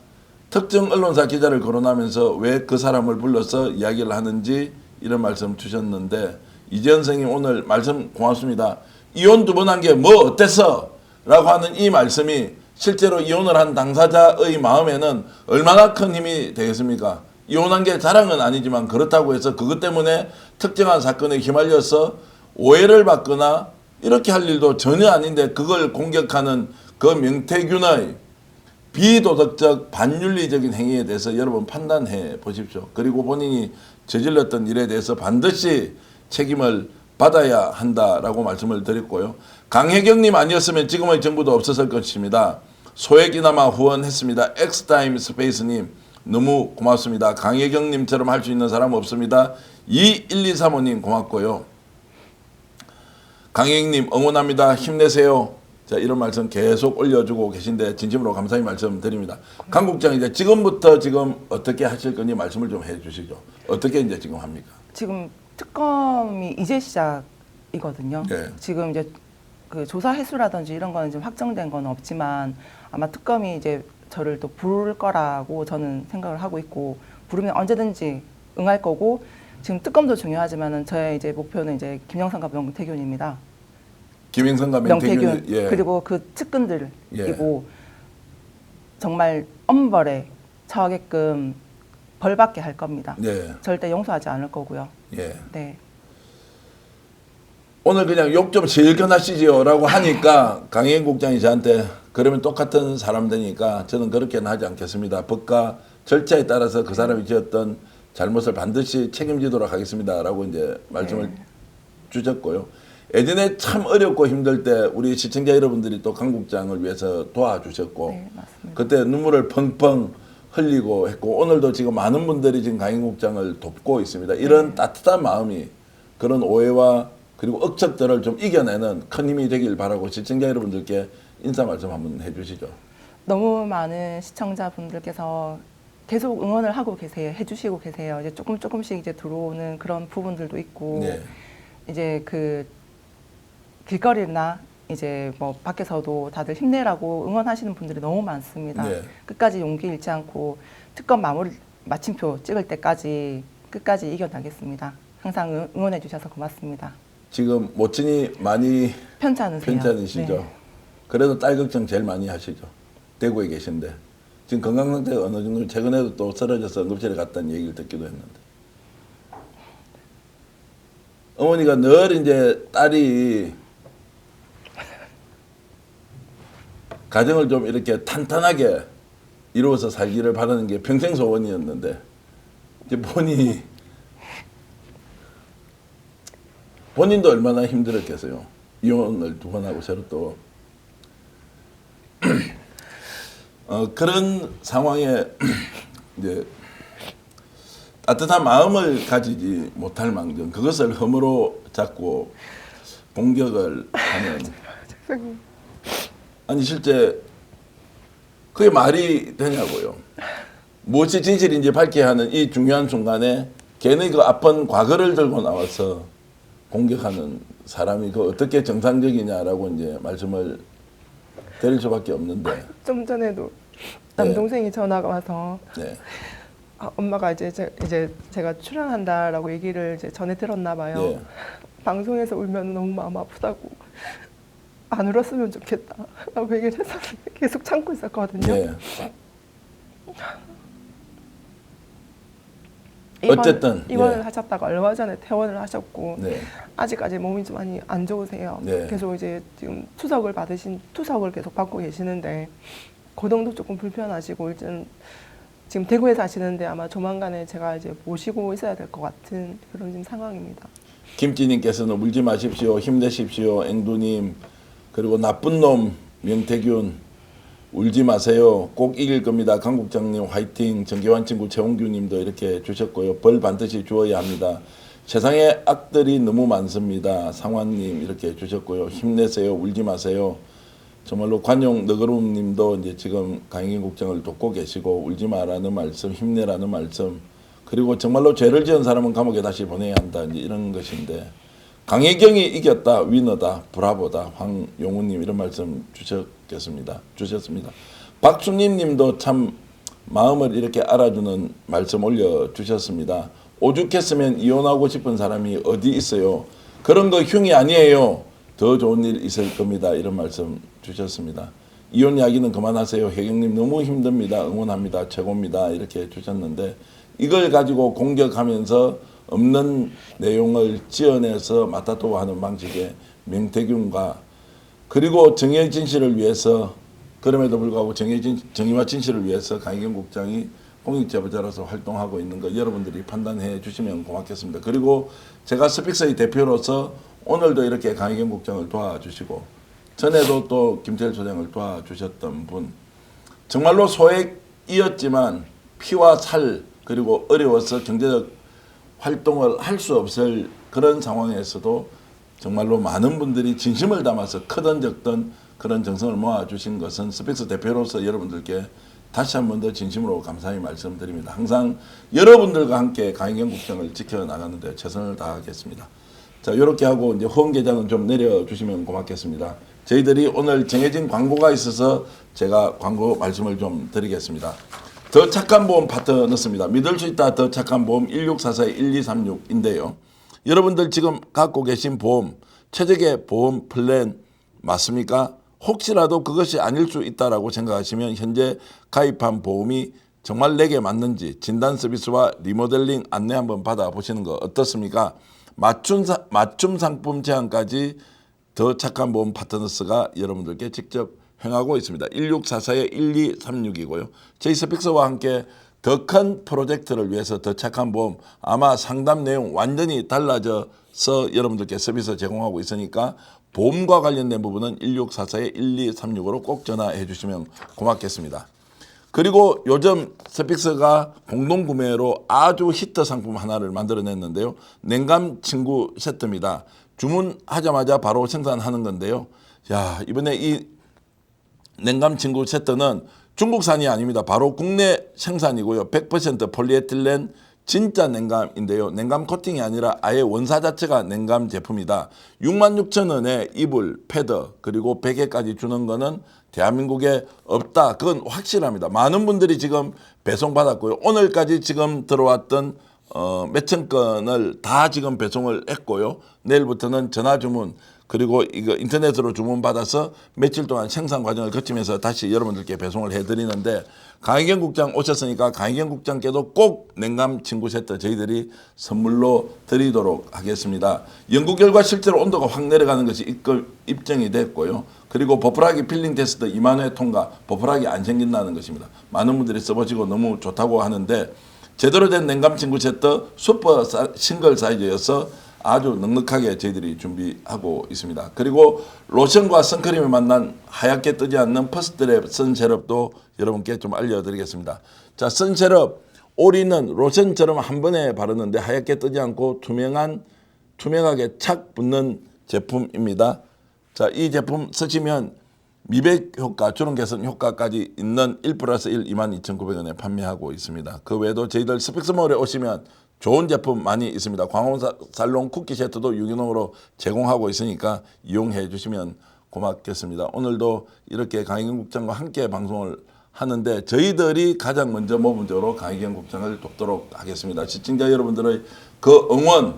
특정 언론사 기자를 거론하면서 왜 그 사람을 불러서 이야기를 하는지 이런 말씀 주셨는데, 이재현 선생님 오늘 말씀 고맙습니다. 이혼 2번 한 게 뭐 어땠어? 라고 하는 이 말씀이 실제로 이혼을 한 당사자의 마음에는 얼마나 큰 힘이 되겠습니까? 이혼한 게 자랑은 아니지만 그렇다고 해서 그것 때문에 특정한 사건에 휘말려서 오해를 받거나 이렇게 할 일도 전혀 아닌데 그걸 공격하는 그 명태균의 비도덕적 반윤리적인 행위에 대해서 여러분 판단해 보십시오. 그리고 본인이 저질렀던 일에 대해서 반드시 책임을 받아야 한다라고 말씀을 드렸고요. 강혜경님 아니었으면 지금의 정부도 없었을 것입니다. 소액이나마 후원했습니다. 엑스타임 스페이스님 너무 고맙습니다. 강혜경님처럼 할 수 있는 사람 없습니다. 2123호님 고맙고요. 강혜경님 응원합니다. 힘내세요. 자, 이런 말씀 계속 올려주고 계신데 진심으로 감사히 말씀드립니다. 강 국장 이제 지금부터 지금 어떻게 하실 건지 말씀을 좀 해주시죠. 어떻게 이제 지금 합니까? 지금 특검이 이제 시작이거든요. 네. 지금 이제 그 조사 횟수라든지 이런 거는 좀 확정된 건 없지만 아마 특검이 이제 저를 또 부를 거라고 저는 생각을 하고 있고 부르면 언제든지 응할 거고 지금 특검도 중요하지만은 저의 이제 목표는 이제 김영삼과 명태균입니다. 김영삼과 명태균 예. 그리고 그 측근들이고 정말 엄벌에 처하게끔 벌받게 할 겁니다. 네. 절대 용서하지 않을 거고요. 예. 네. 오늘 그냥 욕 좀 실컷하시지요라고 하니까 강혜경 국장이 저한테 그러면 똑같은 사람 되니까 저는 그렇게는 하지 않겠습니다. 법과 절차에 따라서 그 사람이 지었던 잘못을 반드시 책임지도록 하겠습니다라고 이제 말씀을 주셨고요. 예전에 참 어렵고 힘들 때 우리 시청자 여러분들이 또 강 국장을 위해서 도와주셨고 네, 맞습니다. 그때 눈물을 펑펑 흘리고 했고 오늘도 지금 많은 분들이 지금 강혜경 국장을 돕고 있습니다. 이런 따뜻한 마음이 그런 오해와 그리고 억측들을 좀 이겨내는 큰 힘이 되길 바라고 시청자 여러분들께 인사 말씀 한번 해주시죠. 너무 많은 시청자분들께서 계속 응원을 하고 계세요. 해주시고 계세요. 이제 조금씩 이제 들어오는 그런 부분들도 있고 네. 이제 그 길거리나 이제 뭐 밖에서도 다들 힘내라고 응원하시는 분들이 너무 많습니다. 네. 끝까지 용기 잃지 않고 특검 마무리 마침표 찍을 때까지 끝까지 이겨나겠습니다. 항상 응원해 주셔서 고맙습니다. 지금 모친이 많이 편찮으세요? 편찮으시죠? 네. 그래도 딸 걱정 제일 많이 하시죠. 대구에 계신데 지금 건강 상태가 어느 정도 최근에도 또 쓰러져서 응급실에 갔다는 얘기를 듣기도 했는데 어머니가 늘 이제 딸이 가정을 좀 이렇게 탄탄하게 이루어서 살기를 바라는 게 평생 소원이었는데 이제 본인도 얼마나 힘들었겠어요. 이혼을 2번 하고 새로 또 그런 상황에 이제 따뜻한 마음을 가지지 못할 망정 그것을 흠으로 잡고 공격을 하는 아니 실제 그게 말이 되냐고요. 무엇이 진실인지 밝혀야 하는 이 중요한 순간에 괜히 그 아픈 과거를 들고 나와서 공격하는 사람이 그 어떻게 정상적이냐라고 이제 말씀을 드릴 수밖에 없는데 좀 전에도 남동생이 전화가 와서 네. 엄마가 이제 제가 출연한다라고 얘기를 이제 전에 들었나 봐요. 네. 방송에서 울면 너무 마음 아프다고 안 울었으면 좋겠다라고 얘기를 해서 계속 참고 있었거든요. 네. 어쨌든 입원을 예. 하셨다가 얼마 전에 퇴원을 하셨고 네. 아직까지 몸이 좀 많이 안 좋으세요. 네. 계속 이제 지금 투석을 계속 받고 계시는데 거동도 조금 불편하시고 일단 지금 대구에 사시는데 아마 조만간에 제가 이제 모시고 있어야 될 것 같은 그런 지금 상황입니다. 김지님께서는 울지 마십시오. 힘내십시오. 앵두님. 그리고 나쁜 놈 명태균. 울지 마세요. 꼭 이길 겁니다. 강 국장님 화이팅. 정계환 친구 최홍규님도 이렇게 주셨고요. 벌 반드시 주어야 합니다. 세상에 악들이 너무 많습니다. 상환님 이렇게 주셨고요. 힘내세요. 울지 마세요. 정말로 관용 너그rum님도 이제 지금 강혜경 국장을 돕고 계시고 울지 마라는 말씀, 힘내라는 말씀. 그리고 정말로 죄를 지은 사람은 감옥에 다시 보내야 한다. 이제 이런 것인데 강혜경이 이겼다. 위너다. 브라보다. 황용우님 이런 말씀 주셨습니다. 박수님 님도 참 마음을 이렇게 알아주는 말씀 올려주셨습니다. 오죽했으면 이혼하고 싶은 사람이 어디 있어요. 그런 거 흉이 아니에요. 더 좋은 일 있을 겁니다. 이런 말씀 주셨습니다. 이혼 이야기는 그만하세요. 혜경님 너무 힘듭니다. 응원합니다. 최고입니다. 이렇게 주셨는데 이걸 가지고 공격하면서 없는 내용을 지어내서 맞다또 하는 방식의 명태균과 그리고 정의의 진실을 위해서 그럼에도 불구하고 정의와 진실을 위해서 강혜경 국장이 공익제보자로서 활동하고 있는 거 여러분들이 판단해 주시면 고맙겠습니다. 그리고 제가 스픽스의 대표로서 오늘도 이렇게 강희경 국장을 도와주시고 전에도 또 김태일 소장을 도와주셨던 분, 정말로 소액이었지만 피와 살 그리고 어려워서 경제적 활동을 할 수 없을 그런 상황에서도 정말로 많은 분들이 진심을 담아서 크든 적든 그런 정성을 모아주신 것은 스픽스 대표로서 여러분들께 다시 한 번 더 진심으로 감사히 말씀드립니다. 항상 여러분들과 함께 강희경 국장을 지켜나가는데 최선을 다하겠습니다. 자, 이렇게 하고 이제 후원 계좌는 좀 내려주시면 고맙겠습니다. 저희들이 오늘 정해진 광고가 있어서 제가 광고 말씀을 좀 드리겠습니다. 더 착한 보험 파트너스입니다. 믿을 수 있다 더 착한 보험 1644-1236인데요. 여러분들 지금 갖고 계신 보험, 최적의 보험 플랜 맞습니까? 혹시라도 그것이 아닐 수 있다라고 생각하시면 현재 가입한 보험이 정말 내게 맞는지 진단 서비스와 리모델링 안내 한번 받아보시는 거 어떻습니까? 맞춤 상품 제안까지 더 착한 보험 파트너스가 여러분들께 직접 행하고 있습니다. 1644-1236이고요. 저희 스픽스와 함께 더 큰 프로젝트를 위해서 더 착한 보험 아마 상담 내용 완전히 달라져서 여러분들께 서비스 제공하고 있으니까 보험과 관련된 부분은 1644-1236으로 꼭 전화해 주시면 고맙겠습니다. 그리고 요즘 스픽스가 공동구매로 아주 히트 상품 하나를 만들어냈는데요. 냉감 친구 세트입니다. 주문하자마자 바로 생산하는 건데요. 야, 이번에 이 냉감 친구 세트는 중국산이 아닙니다. 바로 국내 생산이고요. 100% 폴리에틸렌 진짜 냉감인데요. 냉감 코팅이 아니라 아예 원사 자체가 냉감 제품이다. 66,000원에 이불, 패드 그리고 베개까지 주는 거는 대한민국에 없다. 그건 확실합니다. 많은 분들이 지금 배송받았고요. 오늘까지 지금 들어왔던 몇천 건을 다 지금 배송을 했고요. 내일부터는 전화 주문 그리고 이거 인터넷으로 주문받아서 며칠 동안 생산 과정을 거치면서 다시 여러분들께 배송을 해드리는데 강희경 국장 오셨으니까 강희경 국장께도 꼭 냉감 친구 세트 저희들이 선물로 드리도록 하겠습니다. 연구 결과 실제로 온도가 확 내려가는 것이 입증이 됐고요. 그리고 버프라기 필링 테스트 2만 회 통과, 버프라기 안 생긴다는 것입니다. 많은 분들이 써보시고 너무 좋다고 하는데 제대로 된 냉감 친구 세트 슈퍼 싱글 사이즈여서 아주 넉넉하게 저희들이 준비하고 있습니다. 그리고 로션과 선크림을 만난 하얗게 뜨지 않는 퍼스트랩 선셋업도 여러분께 좀 알려드리겠습니다. 자, 선셋업 오리는 로션처럼 한 번에 바르는데 하얗게 뜨지 않고 투명하게 착 붙는 제품입니다. 자, 이 제품 쓰시면 미백 효과, 주름 개선 효과까지 있는 1+1 22,900원에 판매하고 있습니다. 그 외에도 저희들 스픽스몰에 오시면 좋은 제품 많이 있습니다. 광홍살롱 쿠키 세트도 유기농으로 제공하고 있으니까 이용해 주시면 고맙겠습니다. 오늘도 이렇게 강희경 국장과 함께 방송을 하는데 저희들이 가장 먼저 모범적으로 강희경 국장을 돕도록 하겠습니다. 시청자 여러분들의 그 응원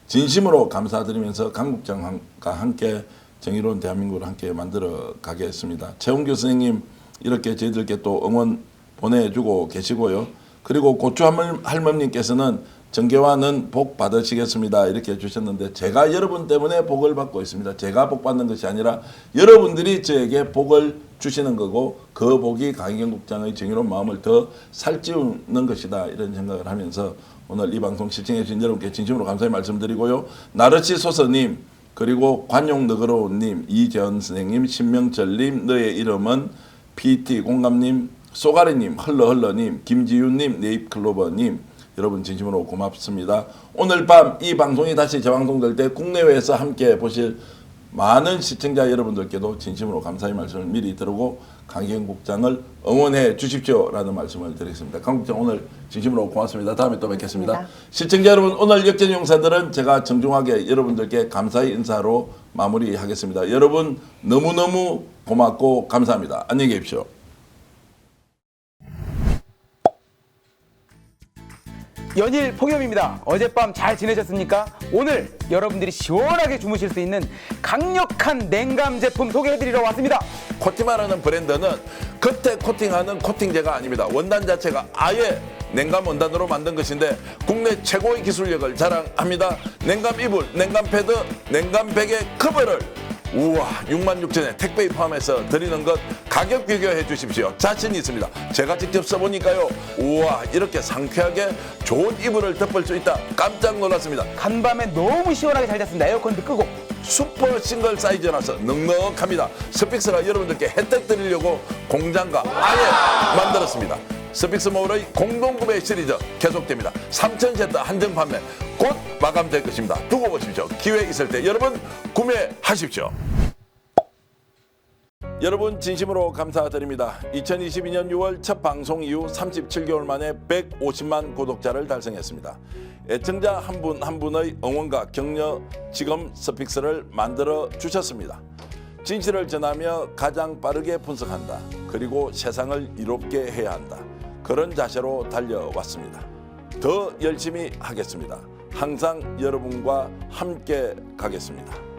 진심으로 감사드리면서 강 국장과 함께 정의로운 대한민국을 함께 만들어 가겠습니다. 최홍규 선생님 이렇게 저희들께 또 응원 보내주고 계시고요. 그리고 고추 할머님께서는 정계와는 복 받으시겠습니다. 이렇게 해주셨는데 제가 여러분 때문에 복을 받고 있습니다. 제가 복 받는 것이 아니라 여러분들이 저에게 복을 주시는 거고 그 복이 강희경 국장의 정의로운 마음을 더 살찌우는 것이다. 이런 생각을 하면서 오늘 이 방송 시청해 주신 여러분께 진심으로 감사의 말씀드리고요. 나르시 소서님 그리고 관용너그로우님, 이재현 선생님, 신명철님, 너의 이름은 PT 공감님, 쏘가리님, 흘러흘러님, 김지윤님, 네잎클로버님 여러분 진심으로 고맙습니다. 오늘 밤 이 방송이 다시 재방송될 때 국내외에서 함께 보실 많은 시청자 여러분들께도 진심으로 감사의 말씀을 미리 드리고 강희경 국장을 응원해 주십시오라는 말씀을 드리겠습니다. 강 국장 오늘 진심으로 고맙습니다. 다음에 또 뵙겠습니다. 고맙습니다. 시청자 여러분 오늘 역전용사들은 제가 정중하게 여러분들께 감사의 인사로 마무리하겠습니다. 여러분 너무너무 고맙고 감사합니다. 안녕히 계십시오. 연일 폭염입니다. 어젯밤 잘 지내셨습니까? 오늘 여러분들이 시원하게 주무실 수 있는 강력한 냉감 제품 소개해드리러 왔습니다. 코티마라는 브랜드는 겉에 코팅하는 코팅제가 아닙니다. 원단 자체가 아예 냉감 원단으로 만든 것인데 국내 최고의 기술력을 자랑합니다. 냉감 이불, 냉감 패드, 냉감 베개 커버를 우와 66,000에 택배 포함해서 드리는 것 가격 비교해 주십시오. 자신 있습니다. 제가 직접 써보니까요. 우와 이렇게 상쾌하게 좋은 이불을 덮을 수 있다. 깜짝 놀랐습니다. 간밤에 너무 시원하게 잘 잤습니다. 에어컨도 끄고. 슈퍼 싱글 사이즈라서 넉넉합니다. 스픽스가 여러분들께 혜택 드리려고 공장과 아예 만들었습니다. 스픽스몰의 공동구매 시리즈 계속됩니다. 3,000세트 한정 판매 곧 마감될 것입니다. 두고 보십시오. 기회 있을 때 여러분 구매하십시오. 여러분 진심으로 감사드립니다. 2022년 6월 첫 방송 이후 37개월 만에 150만 구독자를 달성했습니다. 애청자 한 분 한 분의 응원과 격려 지금 스픽스를 만들어 주셨습니다. 진실을 전하며 가장 빠르게 분석한다. 그리고 세상을 이롭게 해야 한다. 그런 자세로 달려왔습니다. 더 열심히 하겠습니다. 항상 여러분과 함께 가겠습니다.